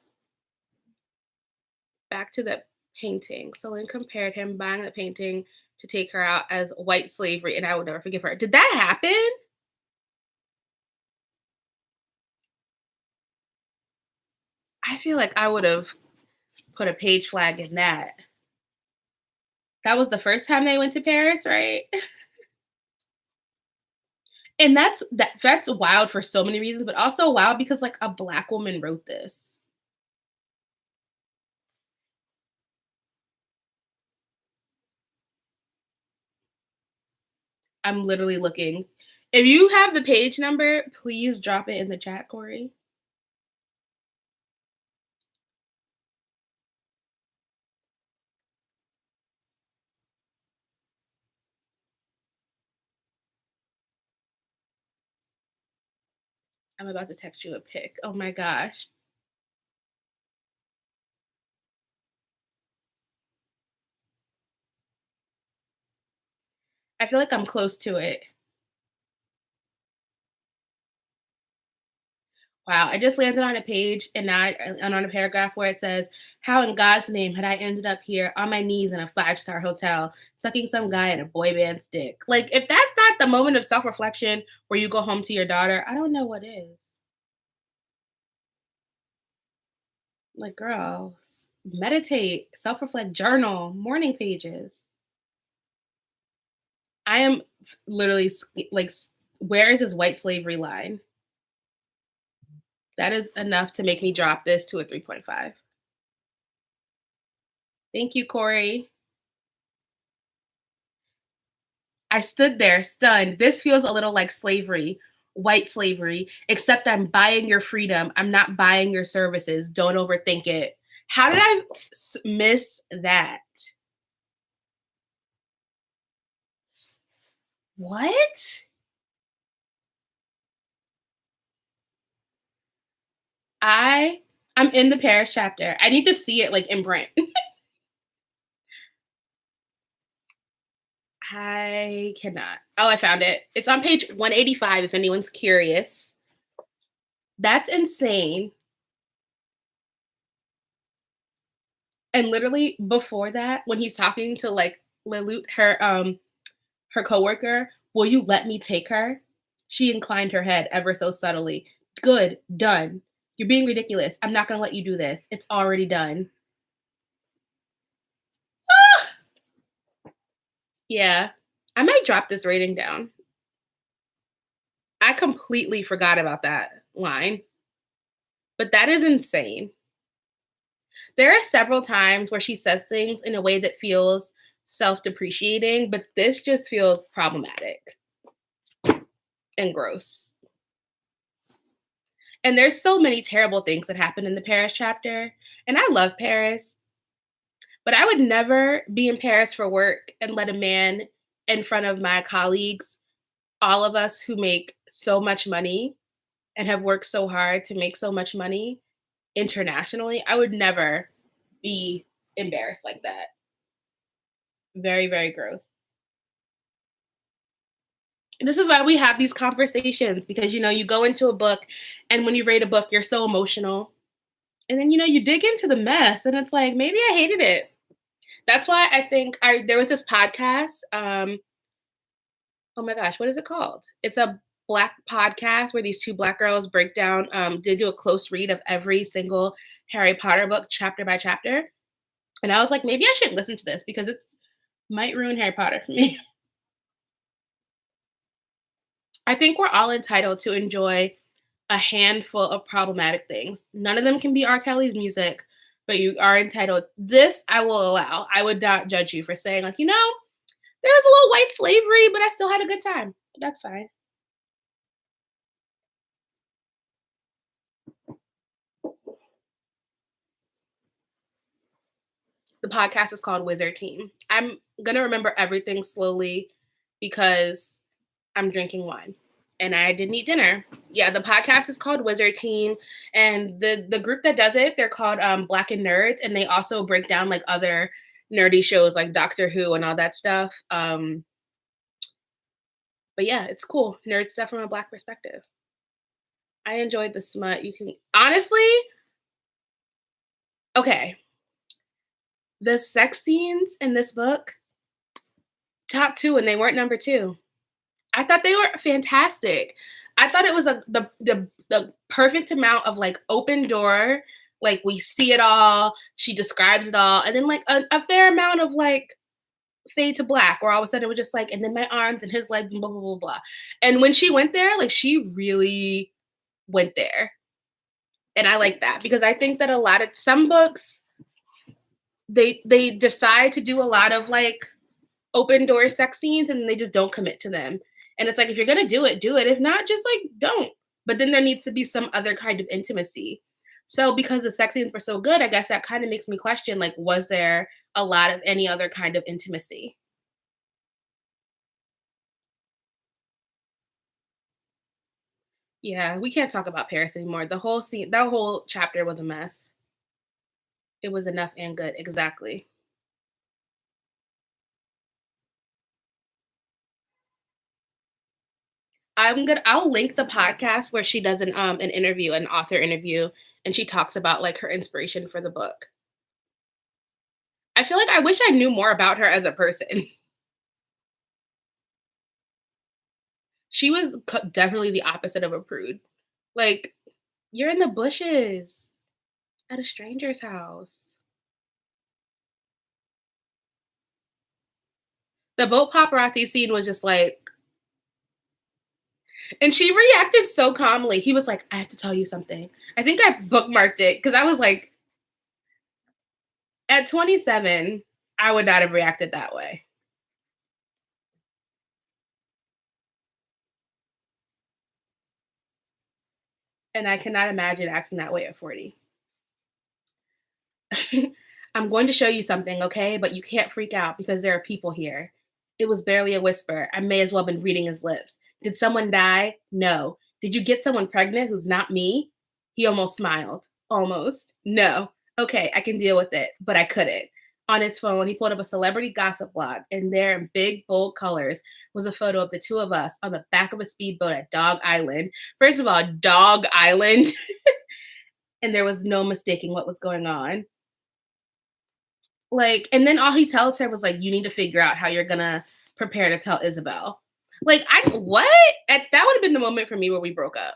Back to the painting. So Lynn compared him buying the painting to take her out as white slavery, and I would never forgive her. Did that happen? I feel like I would have put a page flag in that. That was the first time they went to Paris, right? And that's wild for so many reasons, but also wild because like a black woman wrote this. I'm literally looking. If you have the page number, please drop it in the chat, Corey. I'm about to text you a pic. Oh my gosh. I feel like I'm close to it. Wow, I just landed on a page and and on a paragraph where it says, "How in God's name had I ended up here on my knees in a five-star hotel, sucking some guy in a boy band's dick?" Like, if that's not the moment of self-reflection where you go home to your daughter, I don't know what is. Like, girl, meditate, self-reflect, journal, morning pages. I am literally where is this white slavery line? That is enough to make me drop this to a 3.5. Thank you, Corey. I stood there stunned. This feels a little like slavery, white slavery, except I'm buying your freedom. I'm not buying your services. Don't overthink it. How did I miss that? What? I I'm in the Paris chapter. I need to see it like in print. I cannot. Oh, I found it. It's on page 185 if anyone's curious. That's insane. And literally before that, when he's talking to like Lelouch, her coworker, "Will you let me take her?" She inclined her head ever so subtly. "Good, done. You're being ridiculous. I'm not gonna let you do this. It's already done." Ah! Yeah. I might drop this rating down. I completely forgot about that line, but that is insane. There are several times where she says things in a way that feels self-depreciating, but this just feels problematic and gross. And there's so many terrible things that happen in the Paris chapter, and I love Paris, but I would never be in Paris for work and let a man in front of my colleagues, all of us who make so much money and have worked so hard to make so much money internationally. I would never be embarrassed like that. Very, very gross. This is why we have these conversations because you go into a book and when you read a book, you're so emotional. And then you dig into the mess and it's like, maybe I hated it. That's why I think there was this podcast. Oh my gosh, what is it called? It's a black podcast where these two black girls break down, they do a close read of every single Harry Potter book chapter by chapter. And I was like, maybe I should listen to this because it's might ruin Harry Potter for me. I think we're all entitled to enjoy a handful of problematic things. None of them can be R. Kelly's music, but you are entitled. This I will allow. I would not judge you for saying, like, there was a little white slavery, but I still had a good time. That's fine. The podcast is called Wizard Team. I'm gonna remember everything slowly because I'm drinking wine and I didn't eat dinner. Yeah, the podcast is called Wizard Team, and the group that does it, they're called Black and Nerds, and they also break down like other nerdy shows like Doctor Who and all that stuff. But yeah, it's cool. Nerd stuff from a black perspective. I enjoyed the smut. You can honestly, okay. The sex scenes in this book, top two, and they weren't number two. I thought they were fantastic. I thought it was the perfect amount of like open door, like we see it all, she describes it all, and then like a fair amount of like fade to black, where all of a sudden it was just like, and then my arms and his legs and blah blah blah blah. And when she went there, like she really went there. And I like that because I think that a lot of some books they decide to do a lot of like open door sex scenes and they just don't commit to them. And it's like if you're gonna do it, do it. If not, just like don't. But then there needs to be some other kind of intimacy. So because the sex scenes were so good, I guess that kind of makes me question like, was there a lot of any other kind of intimacy? Yeah, we can't talk about Paris anymore. The whole scene, that whole chapter was a mess. It was enough and good. Exactly. I'll link the podcast where she does an interview, an author interview, and she talks about like her inspiration for the book. I feel like I wish I knew more about her as a person. She was definitely the opposite of a prude. Like, you're in the bushes at a stranger's house. The boat paparazzi scene was just like, and she reacted so calmly. He was like, I have to tell you something. I think I bookmarked it because I was like, at 27, I would not have reacted that way. And I cannot imagine acting that way at 40. I'm going to show you something, okay? But you can't freak out because there are people here. It was barely a whisper. I may as well have been reading his lips. Did someone die? No. Did you get someone pregnant who's not me? He almost smiled. Almost. No. Okay, I can deal with it, but I couldn't. On his phone, he pulled up a celebrity gossip blog, and there in big, bold colors was a photo of the two of us on the back of a speedboat at Dog Island. First of all, Dog Island. And there was no mistaking what was going on. Like, and then all he tells her was like, "You need to figure out how you're gonna prepare to tell Isabel." Like, I what? That would have been the moment for me where we broke up.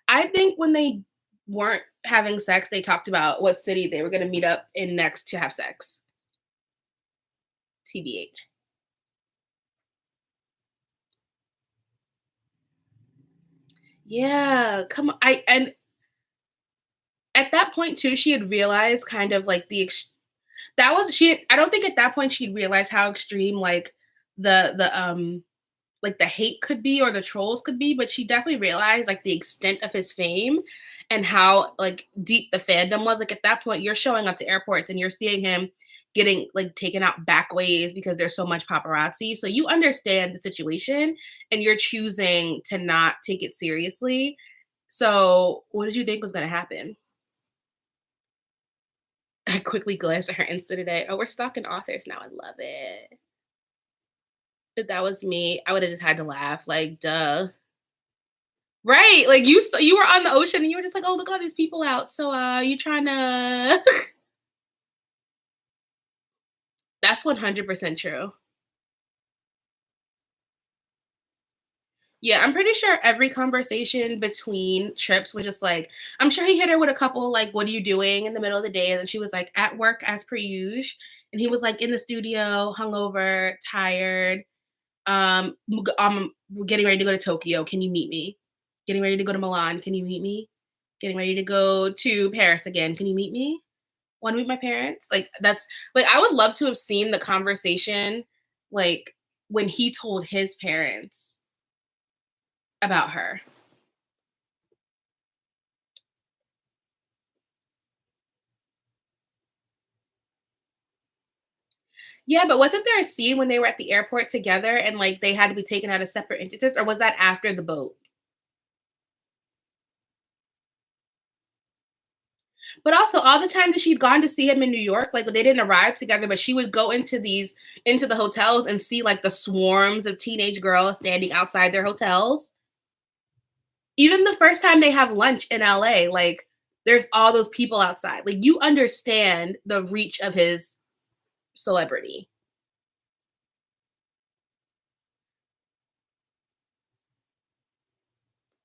I think when they weren't having sex, they talked about what city they were gonna meet up in next to have sex. TBH. Yeah, come on. I and at that point too, she had realized kind of like that was she. I don't think at that point she'd realized how extreme like the like the hate could be or the trolls could be, but she definitely realized like the extent of his fame and how like deep the fandom was. Like at that point, you're showing up to airports and you're seeing him getting like taken out back ways because there's so much paparazzi. So you understand the situation and you're choosing to not take it seriously. So what did you think was gonna happen? I quickly glanced at her Insta today. Oh, we're stalking authors now. I love it. If that was me, I would have just had to laugh. Like, duh. Right, like, you were on the ocean and you were just like, "Oh, look at all these people out, so, you trying to" That's 100% true. Yeah, I'm pretty sure every conversation between trips was just like I'm sure he hit her with a couple, like, "What are you doing?" in the middle of the day, and then she was like, "At work as per usual," and he was like, "In the studio, hungover, tired, getting ready to go to Tokyo, can you meet me? Getting ready to go to Milan, can you meet me? Getting ready to go to Paris again, can you meet me?" Want to meet my parents? Like that's like I would love to have seen the conversation like when he told his parents about her. Yeah, but wasn't there a scene when they were at the airport together and like they had to be taken out of separate entities, or was that after the boat? But also all the time that she'd gone to see him in New York, like they didn't arrive together, but she would go into the hotels and see like the swarms of teenage girls standing outside their hotels. Even the first time they have lunch in LA, like there's all those people outside. Like you understand the reach of his celebrity.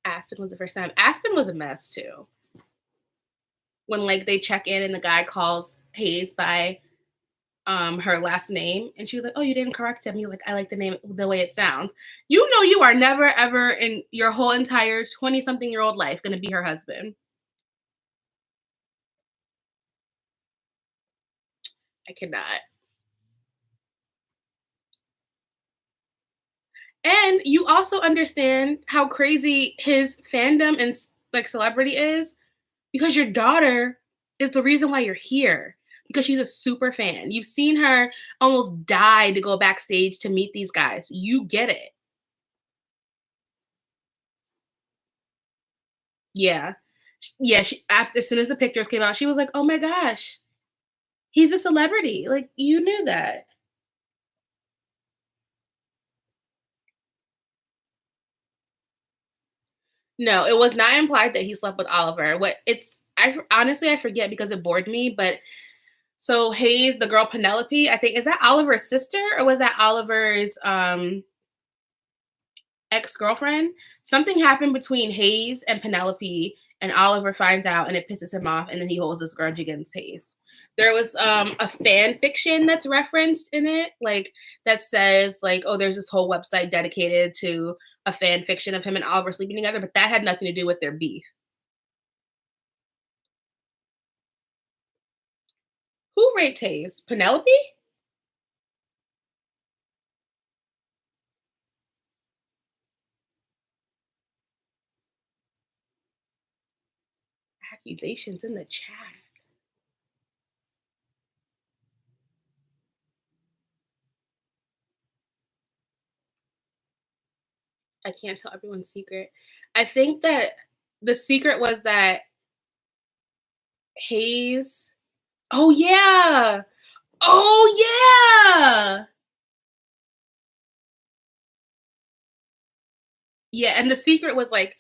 Aspen was the first time. Aspen was a mess too. When like they check in and the guy calls Hayes by her last name and she was like, "Oh, you didn't correct him." He was like, "I like the name the way it sounds." You know you are never ever in your whole entire 20 something year old life going to be her husband. I cannot. And you also understand how crazy his fandom and like celebrity is because your daughter is the reason why you're here because she's a super fan. You've seen her almost die to go backstage to meet these guys. You get it. Yeah. Yeah, after as soon as the pictures came out, she was like, "Oh my gosh, he's a celebrity." Like you knew that. No, it was not implied that he slept with Oliver. What it's honestly I forget because it bored me, but so Hayes, the girl Penelope, I think is that Oliver's sister or was that Oliver's ex-girlfriend? Something happened between Hayes and Penelope and Oliver finds out and it pisses him off and then he holds this grudge against Hayes. There was a fan fiction that's referenced in it, like that says like, oh, there's this whole website dedicated to a fan fiction of him and Oliver sleeping together, but that had nothing to do with their beef. Who raped Hayes? Penelope? Accusations in the chat. I can't tell everyone's secret. I think that the secret was that Hayes. Oh yeah. Oh yeah. Yeah, and the secret was like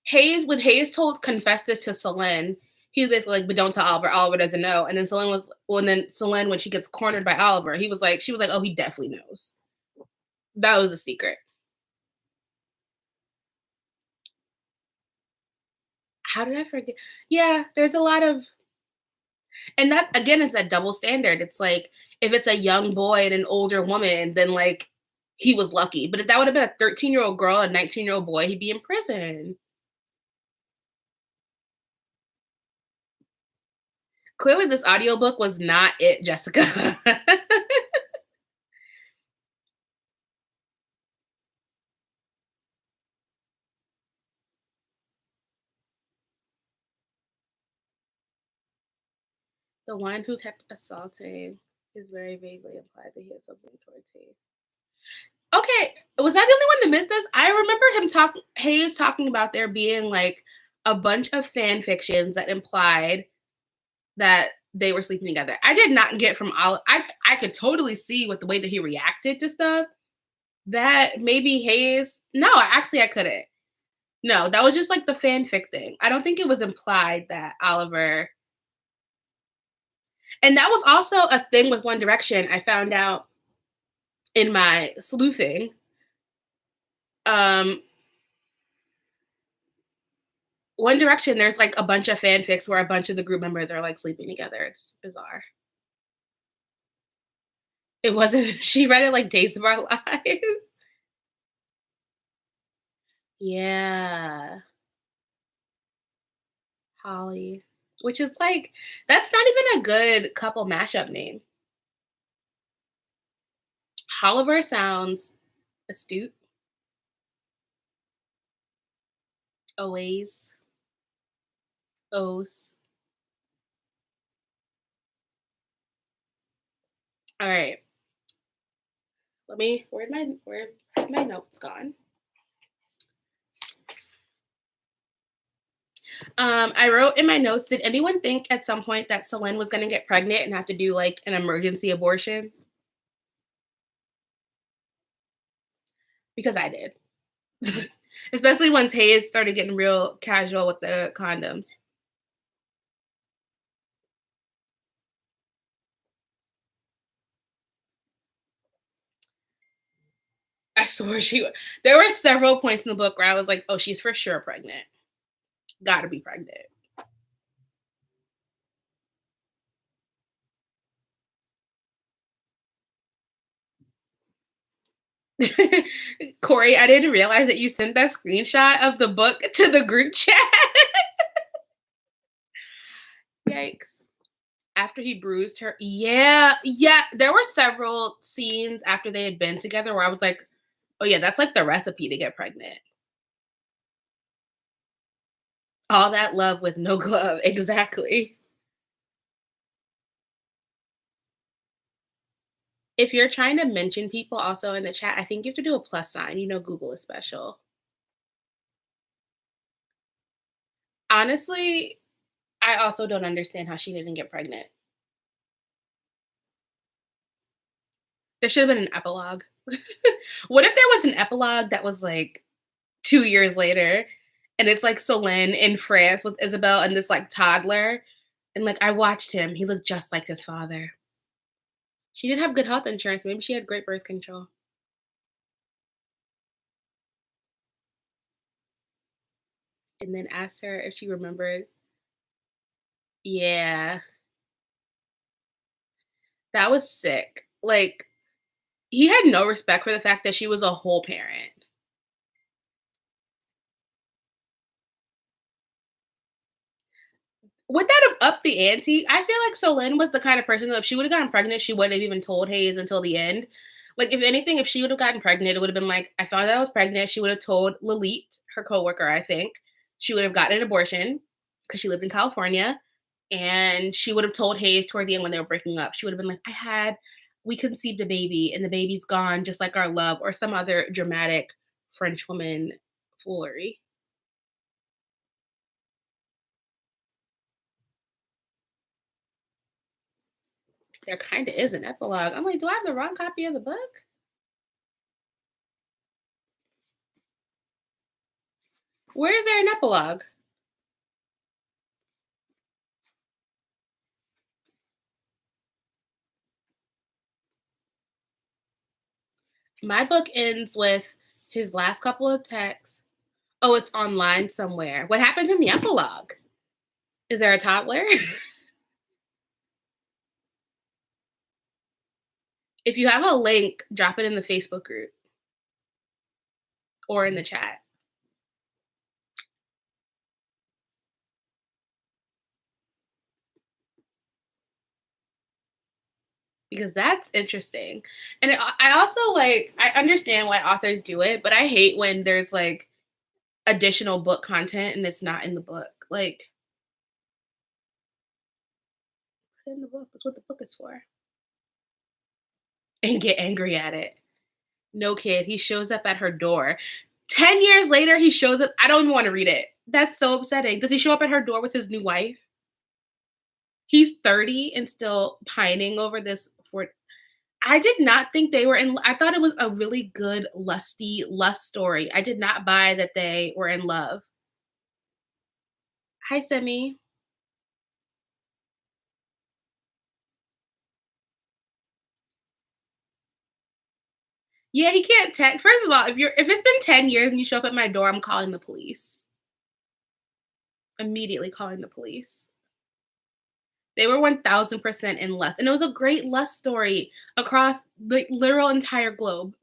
Hayes when Hayes told confessed this to Selene, he was basically like, but don't tell Oliver. Oliver doesn't know. And then Selene was then Selene, when she gets cornered by Oliver, she was like, oh, he definitely knows. That was a secret. How did I forget? Yeah, there's a lot of and that again is that double standard. It's like if it's a young boy and an older woman, then like he was lucky. But if that would have been a 13-year-old girl, a 19-year-old boy, he'd be in prison. Clearly, this audiobook was not it, Jessica. The one who kept assaulting is very vaguely implied that he had something towards Hayes. Okay, was I the only one that missed this? I remember Hayes talking about there being like a bunch of fan fictions that implied that they were sleeping together. I did not get from all. I could totally see with the way that he reacted to stuff that maybe Hayes. No, actually, I couldn't. No, that was just like the fanfic thing. I don't think it was implied that Oliver. And that was also a thing with One Direction. I found out in my sleuthing. Um, One Direction, there's like a bunch of fanfics where a bunch of the group members are like sleeping together. It's bizarre. It wasn't. She read it like Days of Our Lives. Yeah, Holly, which is like that's not even a good couple mashup name. Holliver sounds astute. Always. O's. All right. Where have my notes gone? I wrote in my notes, did anyone think at some point that Selene was gonna get pregnant and have to do like an emergency abortion? Because I did. Especially once Hayes started getting real casual with the condoms. I swore there were several points in the book where I was like, oh, she's for sure pregnant. Gotta be pregnant. Corey, I didn't realize that you sent that screenshot of the book to the group chat. Yikes. After he bruised her. Yeah, yeah. There were several scenes after they had been together where I was like, oh, yeah, that's like the recipe to get pregnant. All that love with no glove. Exactly. If you're trying to mention people also in the chat, I think you have to do a plus sign. You know, Google is special. Honestly, I also don't understand how she didn't get pregnant. There should have been an epilogue. What if there was an epilogue that was like 2 years later And it's like Celine in France with Isabel and this like toddler. And like I watched him. He looked just like his father. She did have good health insurance. Maybe she had great birth control. And then asked her if she remembered. Yeah, that was sick. Like, he had no respect for the fact that she was a whole parent. Would that have upped the ante? I feel like Solène was the kind of person that if she would've gotten pregnant, she wouldn't have even told Hayes until the end. Like, if anything, if she would've gotten pregnant, it would've been like, I found out I was pregnant, she would've told Lilith, her coworker, I think. She would have gotten an abortion because she lived in California, and she would have told Hayes toward the end when they were breaking up. She would have been like, we conceived a baby and the baby's gone just like our love, or some other dramatic French woman foolery. There kind of is an epilogue. I'm like, do I have the wrong copy of the book? Where is there an epilogue? My book ends with his last couple of texts. Oh, it's online somewhere. What happens in the epilogue? Is there a toddler? If you have a link, drop it in the Facebook group or in the chat. Because that's interesting. And I also like, I understand why authors do it, but I hate when there's like additional book content and it's not in the book. Like, put it in the book. That's what the book is for. And get angry at it. No kid. He shows up at her door. 10 years later, he shows up. I don't even want to read it. That's so upsetting. Does he show up at her door with his new wife? He's 30 and still pining over this for. I did not think they were in. I thought it was a really good lusty lust story. I did not buy that they were in love. Hi, Semi. Yeah, he can't text. First of all, if it's been 10 years and you show up at my door, I'm calling the police. Immediately calling the police. They were 1000% in lust. And it was a great lust story across the literal entire globe.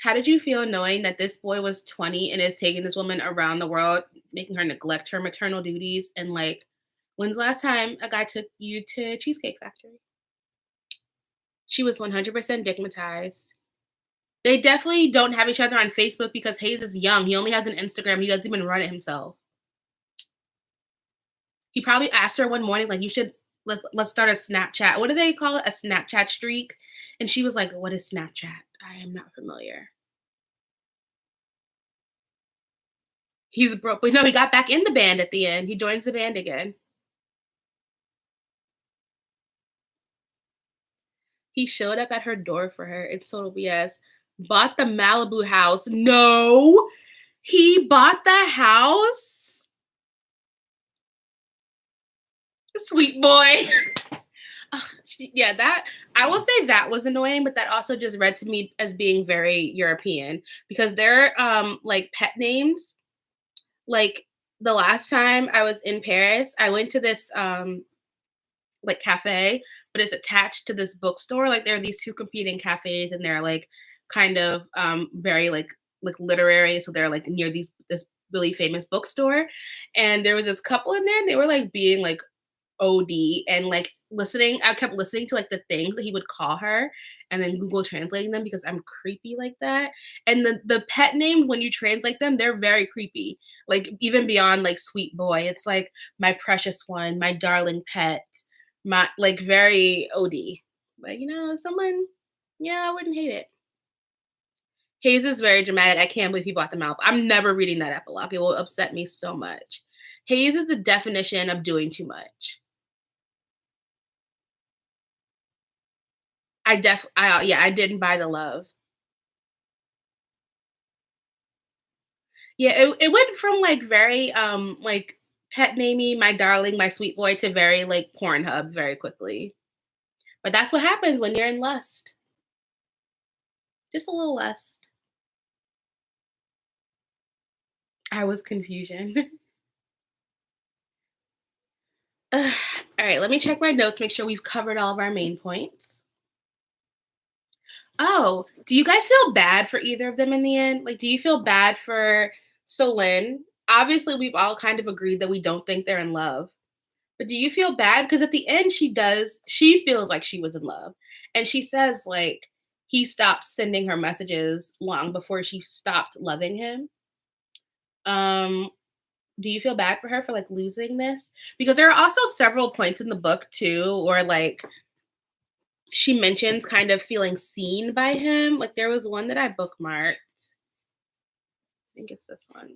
How did you feel knowing that this boy was 20 and is taking this woman around the world, making her neglect her maternal duties? And like, when's the last time a guy took you to Cheesecake Factory? She was 100% stigmatized. They definitely don't have each other on Facebook because Hayes is young. He only has an Instagram. He doesn't even run it himself. He probably asked her one morning, like, you should let's start a Snapchat. What do they call it? A Snapchat streak. And she was like, what is Snapchat? I am not familiar. He's broke, but no, he got back in the band at the end. He joins the band again. He showed up at her door for her. It's total BS. Bought the Malibu house. No, he bought the house. Sweet boy. Yeah, that I will say that was annoying, but that also just read to me as being very European because their like pet names. Like the last time I was in Paris, I went to this like cafe, but it's attached to this bookstore. Like there are these two competing cafes, and they're like kind of very like literary. So they're like near this really famous bookstore, and there was this couple in there, and they were like being like OD and like listening. I kept listening to like the things that he would call her and then Google translating them because I'm creepy like that. And the pet names when you translate them, they're very creepy. Like even beyond like sweet boy. It's like my precious one, my darling pet, my like very OD. But someone yeah, I wouldn't hate it. Hayes is very dramatic. I can't believe he bought them out. I'm never reading that epilogue. It will upset me so much. Hayes is the definition of doing too much. I yeah, I didn't buy the love. Yeah, it went from, like, very, like, pet namey, my darling, my sweet boy, to very, like, Pornhub very quickly. But that's what happens when you're in lust. Just a little lust. I was confusion. Ugh. Alright, let me check my notes, make sure we've covered all of our main points. Oh, do you guys feel bad for either of them in the end? Like, do you feel bad for Solin? Obviously, we've all kind of agreed that we don't think they're in love. But do you feel bad? Because at the end, she feels like she was in love. And she says, like, he stopped sending her messages long before she stopped loving him. Um, do you feel bad for her for like losing this? Because there are also several points in the book too, where like she mentions kind of feeling seen by him. Like there was one that I bookmarked. I think it's this one.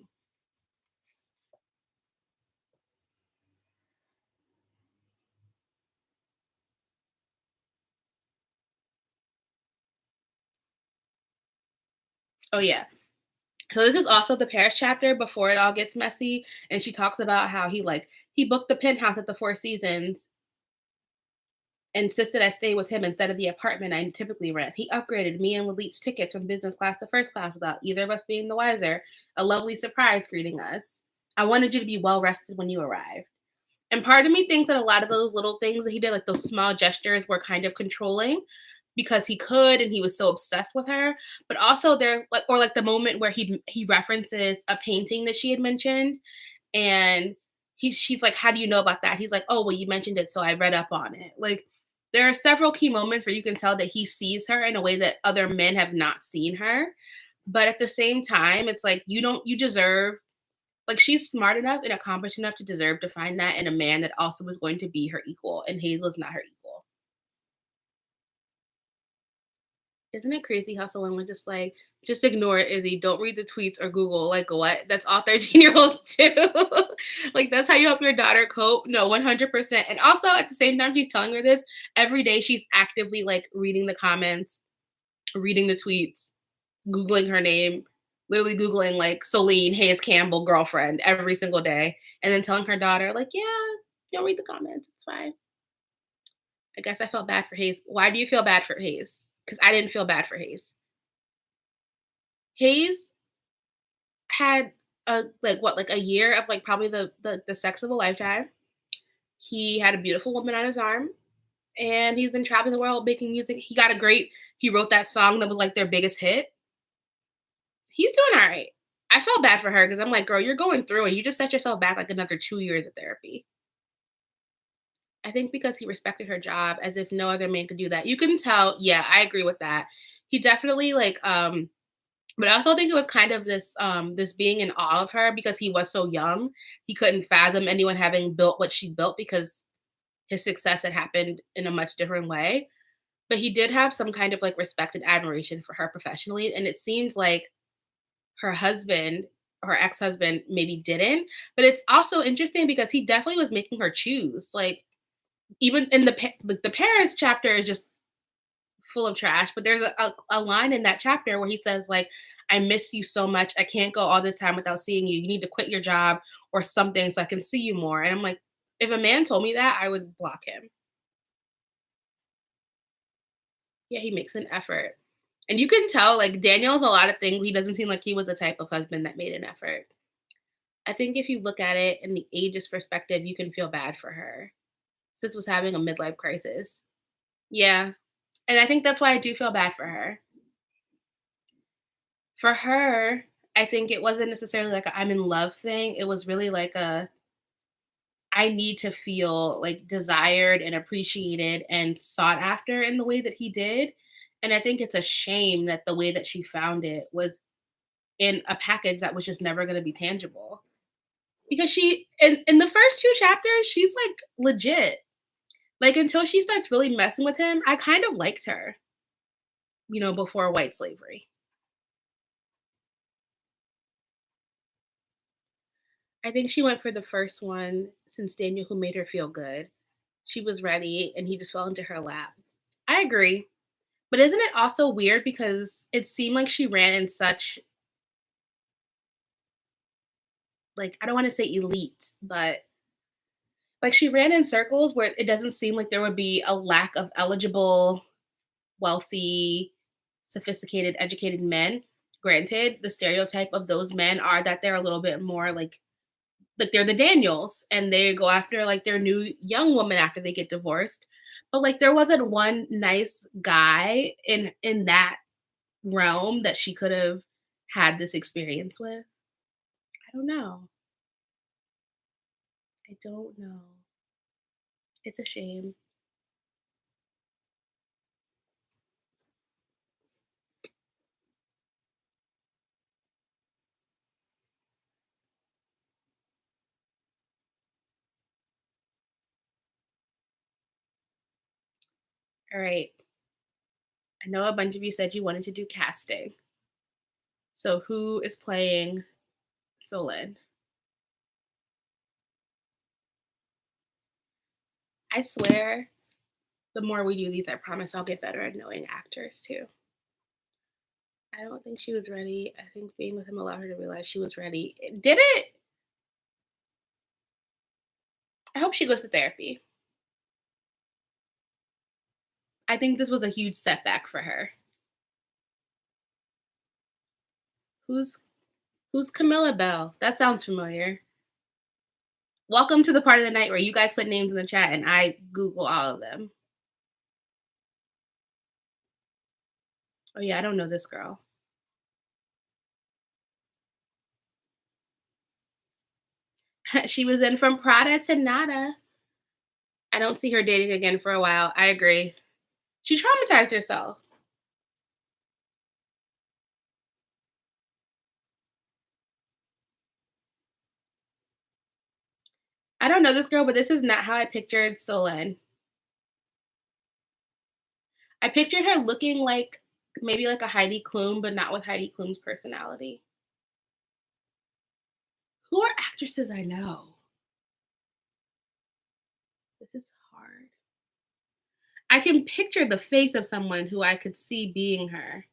Oh yeah. So this is also the Paris chapter before it all gets messy, and she talks about how he booked the penthouse at the Four Seasons, insisted I stay with him instead of the apartment I typically rent. He upgraded me and Lilith's tickets from business class to first class without either of us being the wiser. A lovely surprise greeting us. I wanted you to be well rested when you arrive. And part of me thinks that a lot of those little things that he did, like those small gestures, were kind of controlling because he could and he was so obsessed with her. But also there like or like the moment where he references a painting that she had mentioned and she's like, "How do you know about that?" He's like, "Oh, well, you mentioned it, so I read up on it." Like there are several key moments where you can tell that he sees her in a way that other men have not seen her. But at the same time, it's like you deserve like she's smart enough and accomplished enough to deserve to find that in a man that also was going to be her equal, and Hayes was not her equal. Isn't it crazy how someone was just like, just ignore it, Izzy. Don't read the tweets or Google. Like, what? That's all 13-year-olds do. Like, that's how you help your daughter cope. No, 100%. And also, at the same time, she's telling her this every day, she's actively like reading the comments, reading the tweets, Googling her name, literally Googling like Celine Hayes Campbell girlfriend every single day, and then telling her daughter, like, yeah, don't read the comments. It's fine. I guess I felt bad for Hayes. Why do you feel bad for Hayes? Because I didn't feel bad for Hayes. Hayes had a like what like a year of like probably the sex of a lifetime. He had a beautiful woman on his arm, and he's been traveling the world making music. He wrote that song that was like their biggest hit. He's doing all right. I felt bad for her because I'm like, girl, you're going through it. You just set yourself back like another 2 years of therapy. I think because he respected her job as if no other man could do that. You can tell, yeah, I agree with that. He definitely like but I also think it was kind of this being in awe of her because he was so young. He couldn't fathom anyone having built what she built because his success had happened in a much different way. But he did have some kind of like respect and admiration for her professionally. And it seems like her husband, her ex-husband, maybe didn't. But it's also interesting because he definitely was making her choose. Like even in the Paris chapter is just full of trash, but there's a line in that chapter where he says like, I miss you so much. I can't go all this time without seeing you. You need to quit your job or something so I can see you more. And I'm like, if a man told me that, I would block him. Yeah, he makes an effort. And you can tell like Daniel's a lot of things. He doesn't seem like he was the type of husband that made an effort. I think if you look at it in the ageist perspective, you can feel bad for her. Sis was having a midlife crisis. Yeah. And I think that's why I do feel bad for her. For her, I think it wasn't necessarily like a "I'm in love" thing, it was really like a, "I need to feel, like, desired and appreciated and sought after in the way that he did," and I think it's a shame that the way that she found it was in a package that was just never gonna be tangible. Because she in the first 2 chapters, she's, like, legit. Like, until she starts really messing with him, I kind of liked her, before white slavery. I think she went for the first one since Daniel who made her feel good. She was ready and he just fell into her lap. I agree. But isn't it also weird because it seemed like she ran in such like, I don't wanna say elite, but, like, she ran in circles where it doesn't seem like there would be a lack of eligible, wealthy, sophisticated, educated men. Granted, the stereotype of those men are that they're a little bit more like they're the Daniels and they go after like their new young woman after they get divorced. But like there wasn't one nice guy in that realm that she could have had this experience with. I don't know. I don't know. It's a shame. All right. I know a bunch of you said you wanted to do casting. So who is playing Solin? I swear, the more we do these, I promise I'll get better at knowing actors too. I don't think she was ready. I think being with him allowed her to realize she was ready. Did it? I hope she goes to therapy. I think this was a huge setback for her. Who's who's Camilla Bell? That sounds familiar. Welcome to the part of the night where you guys put names in the chat and I Google all of them. Oh yeah, I don't know this girl. She was in From Prada to Nada. I don't see her dating again for a while. I agree. She traumatized herself. I don't know this girl, but this is not how I pictured Solène. I pictured her looking like maybe like a Heidi Klum, but not with Heidi Klum's personality. Who are actresses I know? This is hard. I can picture the face of someone who I could see being her.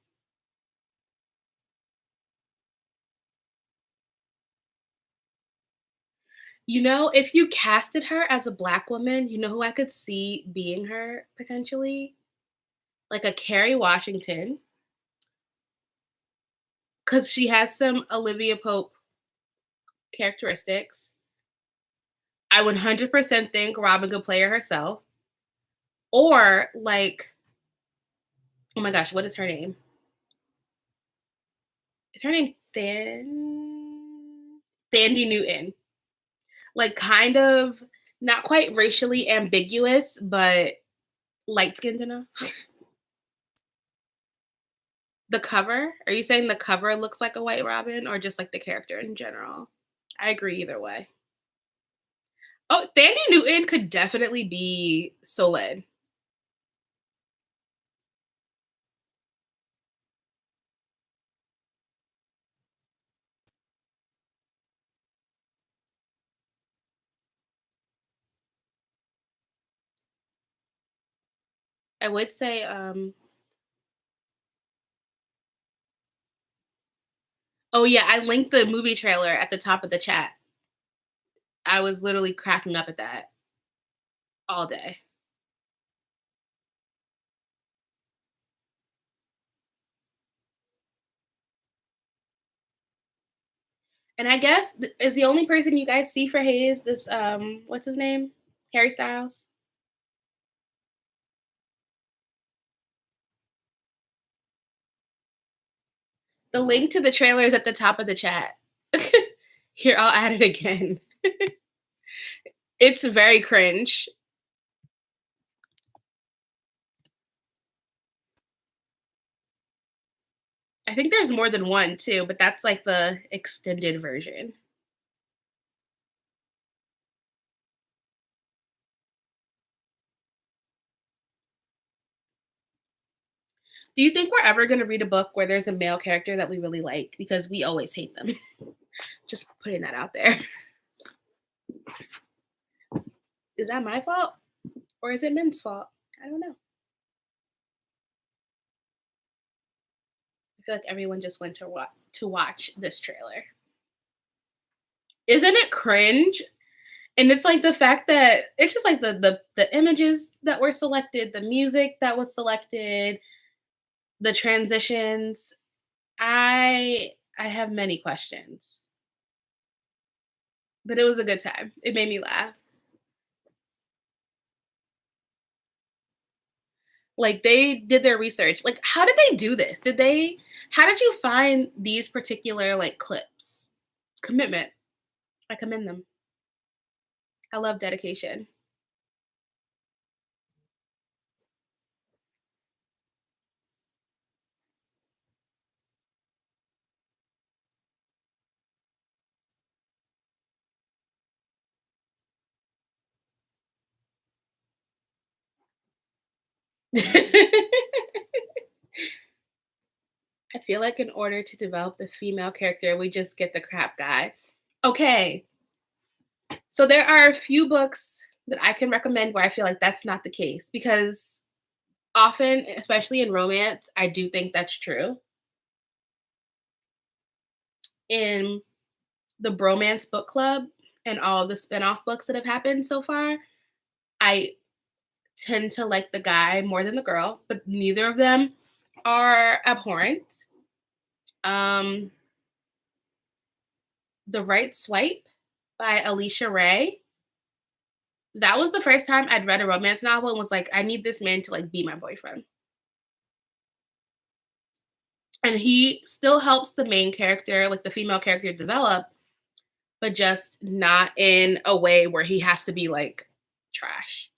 You know, if you casted her as a Black woman, you know who I could see being her potentially? Like a Kerry Washington, because she has some Olivia Pope characteristics. I would 100% think Robin could play her herself. Or like, oh my gosh, what is her name? Is her name Thandie Newton? Like kind of not quite racially ambiguous, but light skinned enough. The cover? Are you saying the cover looks like a white Robin or just like the character in general? I agree either way. Oh, Thandie Newton could definitely be Soled. I would say, oh yeah, I linked the movie trailer at the top of the chat. I was literally cracking up at that all day. And I guess is the only person you guys see for Hayes this what's his name? Harry Styles. The link to the trailer is at the top of the chat. Here, I'll add it again. It's very cringe. I think there's more than one too, but that's like the extended version. Do you think we're ever going to read a book where there's a male character that we really like? Because we always hate them. Just putting that out there. Is that my fault? Or is it men's fault? I don't know. I feel like everyone just went to watch this trailer. Isn't it cringe? And it's like the fact that it's just like the images that were selected, the music that was selected, the transitions. I have many questions, but it was a good time. It made me laugh. Like they did their research. Like how did they do this? How did you find these particular like clips? Commitment. I commend them. I love dedication. I feel like in order to develop the female character, we just get the crap guy. Okay, so there are a few books that I can recommend where I feel like that's not the case because often, especially in romance, I do think that's true. In the Bromance Book Club and all of the spin-off books that have happened so far, I tend to like the guy more than the girl, but neither of them are abhorrent. Um, The Right Swipe by Alicia Ray. That was the first time I'd read a romance novel and was like, I need this man to like be my boyfriend. And he still helps the main character, like the female character, develop, but just not in a way where he has to be like trash.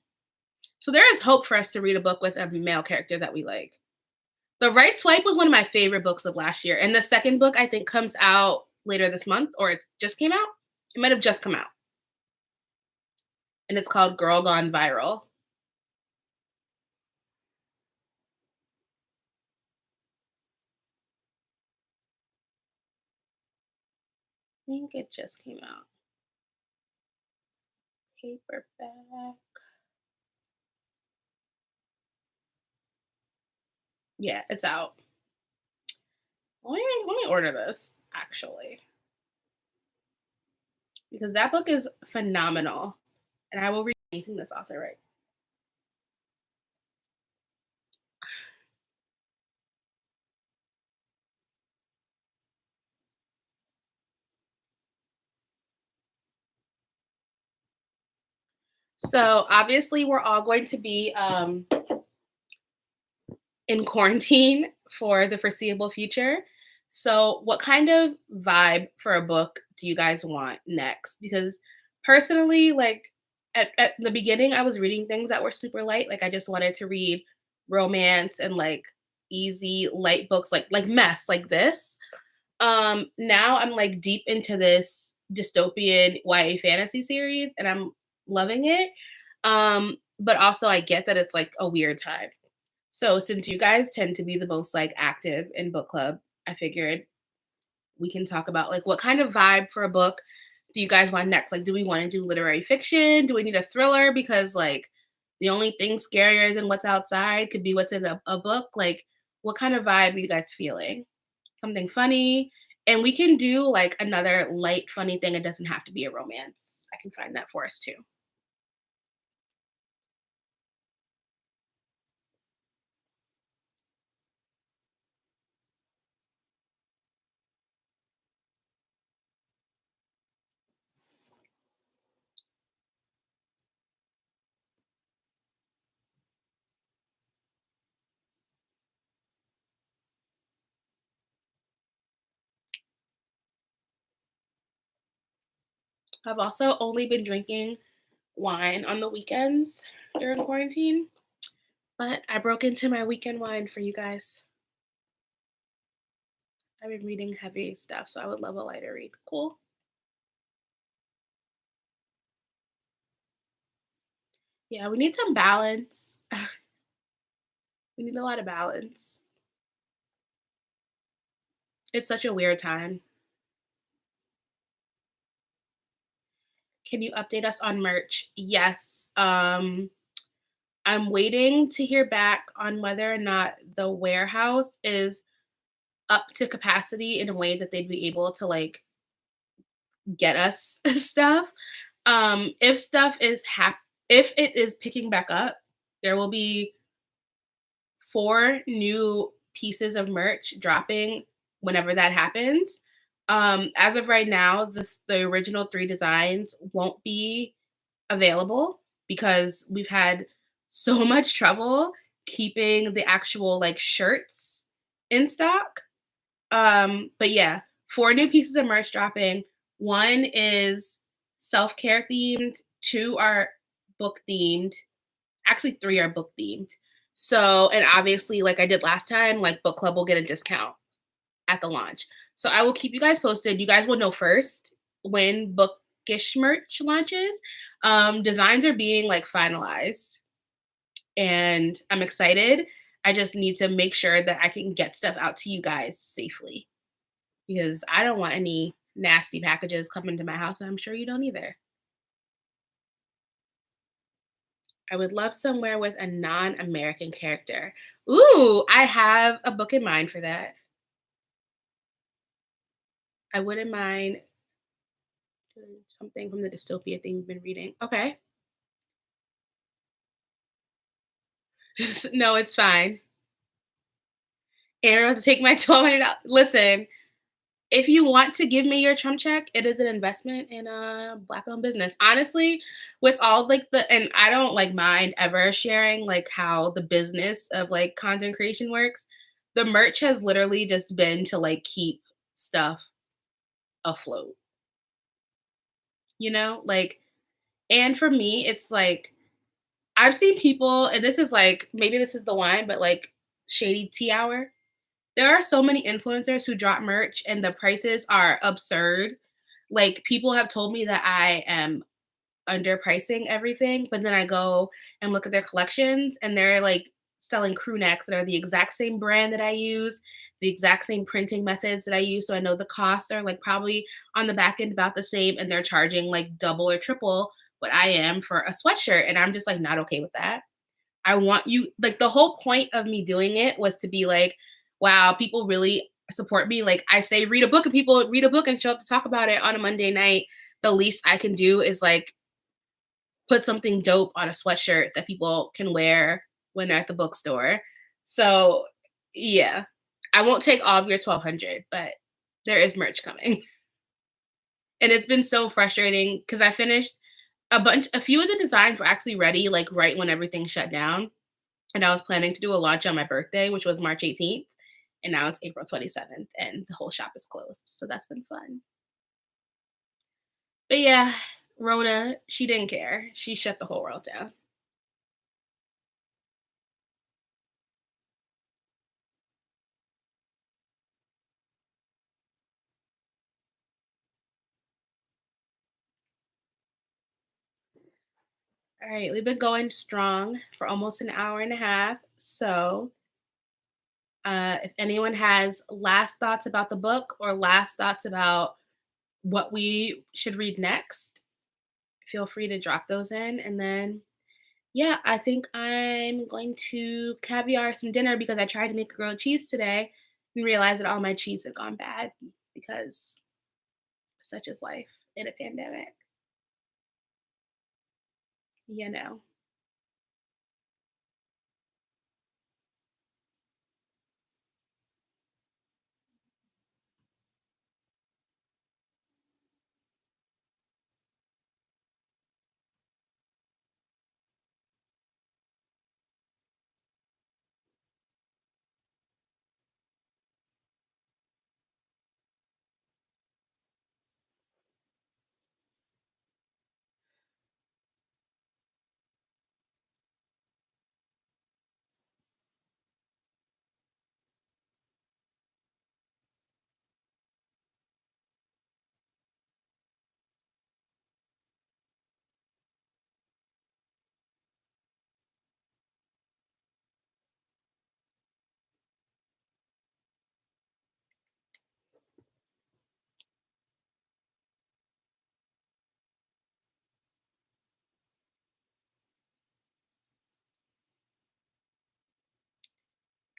So there is hope for us to read a book with a male character that we like. The Right Swipe was one of my favorite books of last year. And the second book I think comes out later this month, or it just came out. It might have just come out. And it's called Girl Gone Viral. I think it just came out. Paperback. Yeah, it's out. Let me order this actually because that book is phenomenal, and I will read anything this author writes. So obviously, we're all going to be in quarantine for the foreseeable future. So, what kind of vibe for a book do you guys want next? Because personally, like at the beginning, I was reading things that were super light. Like I just wanted to read romance and like easy light books, like mess, like this. Now I'm like deep into this dystopian YA fantasy series, and I'm loving it. But also I get that it's like a weird time. So since you guys tend to be the most like active in book club, I figured we can talk about like what kind of vibe for a book do you guys want next? Like, do we want to do literary fiction? Do we need a thriller? Because like the only thing scarier than what's outside could be what's in a book. Like, what kind of vibe are you guys feeling? Something funny. And we can do like another light, funny thing. It doesn't have to be a romance. I can find that for us too. I've also only been drinking wine on the weekends during quarantine, but I broke into my weekend wine for you guys. I've been reading heavy stuff, so I would love a lighter read. Cool. Yeah, we need some balance. We need a lot of balance. It's such a weird time. Can you update us on merch? Yes. I'm waiting to hear back on whether or not the warehouse is up to capacity in a way that they'd be able to like get us stuff. If stuff is if it is picking back up, there will be 4 new pieces of merch dropping whenever that happens. As of right now, the original 3 designs won't be available because we've had so much trouble keeping the actual, like, shirts in stock. But yeah, 4 new pieces of merch dropping. 1 is self-care themed, 2 are book themed. Actually, 3 are book themed. So, and obviously, like I did last time, like Book Club will get a discount at the launch. So I will keep you guys posted. You guys will know first when bookish merch launches. Designs are being like finalized and I'm excited. I just need to make sure that I can get stuff out to you guys safely because I don't want any nasty packages coming to my house, and I'm sure you don't either. I would love somewhere with a non-American character. Ooh, I have a book in mind for that. I wouldn't mind doing something from the dystopia thing we've been reading. Okay. No, it's fine. Aaron, to take my $1,200. Listen, if you want to give me your Trump check, it is an investment in a black-owned business. Honestly, with all like and I don't like mind ever sharing like how the business of like content creation works. The merch has literally just been to like keep stuff afloat, you know? Like, and for me, it's like I've seen people, and this is like maybe this is the wine, but like shady tea hour. There are so many influencers who drop merch and the prices are absurd. Like people have told me that I am underpricing everything, but then I go and look at their collections and they're like selling crew necks that are the exact same brand that I use, the exact same printing methods that I use. So I know the costs are like probably on the back end about the same and they're charging like double or triple what I am for a sweatshirt. And I'm just like not okay with that. I want you like the whole point of me doing it was to be like, wow, people really support me. Like I say, read a book and people read a book and show up to talk about it on a Monday night. The least I can do is like put something dope on a sweatshirt that people can wear when they're at the bookstore. So yeah, I won't take all of your 1,200, but there is merch coming. And it's been so frustrating because I finished a few of the designs were actually ready like right when everything shut down. And I was planning to do a launch on my birthday, which was March 18th. And now it's April 27th and the whole shop is closed. So that's been fun. But yeah, Rhoda, she didn't care. She shut the whole world down. All right, we've been going strong for almost an hour and a half. So if anyone has last thoughts about the book or last thoughts about what we should read next, feel free to drop those in. And then yeah, I think I'm going to caviar some dinner because I tried to make grilled cheese today and realized that all my cheese had gone bad because such is life in a pandemic, you know.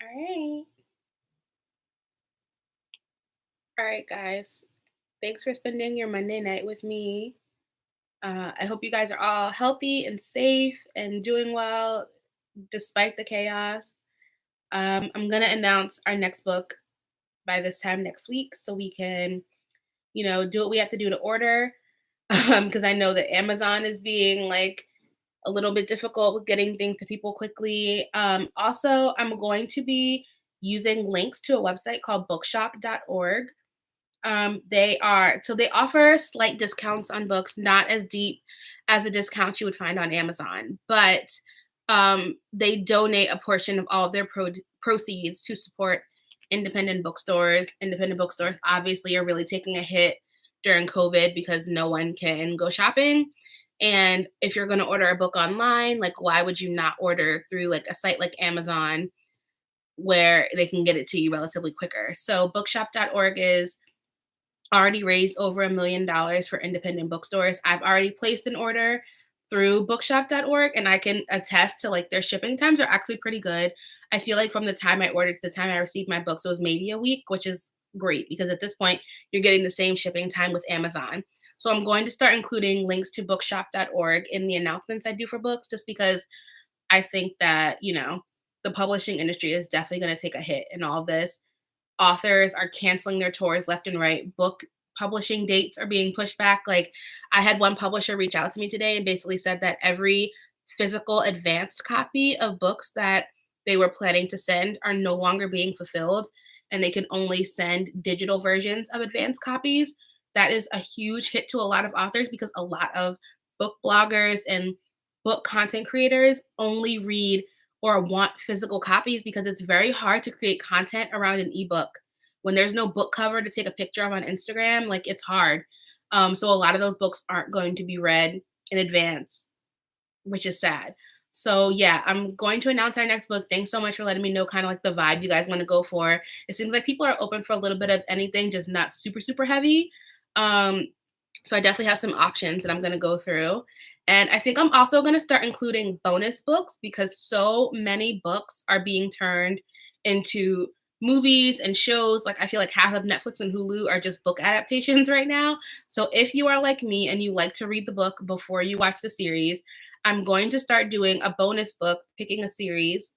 All right. All right, guys. Thanks for spending your Monday night with me. I hope you guys are all healthy and safe and doing well despite the chaos. I'm going to announce our next book by this time next week so we can, do what we have to do to order. Because I know that Amazon is being like a little bit difficult with getting things to people quickly. Also, I'm going to be using links to a website called bookshop.org. They offer slight discounts on books, not as deep as the discounts you would find on Amazon, but they donate a portion of all of their proceeds to support independent bookstores. Independent bookstores obviously are really taking a hit during COVID because no one can go shopping. And if you're going to order a book online, like why would you not order through like a site like Amazon where they can get it to you relatively quicker? So bookshop.org is already raised over $1 million for independent bookstores. I've already placed an order through bookshop.org and I can attest to like their shipping times are actually pretty good. I feel like from the time I ordered to the time I received my books, it was maybe a week, which is great because at this point you're getting the same shipping time with Amazon. So I'm going to start including links to bookshop.org in the announcements I do for books just because I think that, the publishing industry is definitely going to take a hit in all of this. Authors are canceling their tours left and right. Book publishing dates are being pushed back. Like, I had one publisher reach out to me today and basically said that every physical advance copy of books that they were planning to send are no longer being fulfilled and they can only send digital versions of advance copies. That is a huge hit to a lot of authors because a lot of book bloggers and book content creators only read or want physical copies because it's very hard to create content around an ebook. When there's no book cover to take a picture of on Instagram, like it's hard. So a lot of those books aren't going to be read in advance, which is sad. So yeah, I'm going to announce our next book. Thanks so much for letting me know kind of like the vibe you guys want to go for. It seems like people are open for a little bit of anything, just not super, super heavy. Um, so I definitely have some options that I'm going to go through. And I think I'm also going to start including bonus books because so many books are being turned into movies and shows. Like I feel like half of Netflix and Hulu are just book adaptations right now. So if you are like me and you like to read the book before you watch the series, I'm going to start doing a bonus book, picking a series,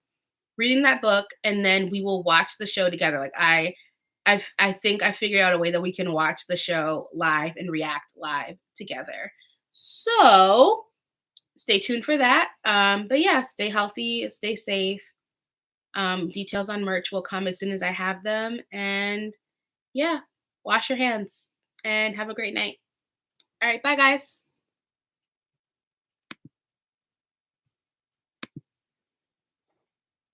reading that book, and then we will watch the show together. Like I think I figured out a way that we can watch the show live and react live together. So stay tuned for that. But yeah, stay healthy, stay safe. Details on merch will come as soon as I have them. And yeah, wash your hands and have a great night. All right, bye guys.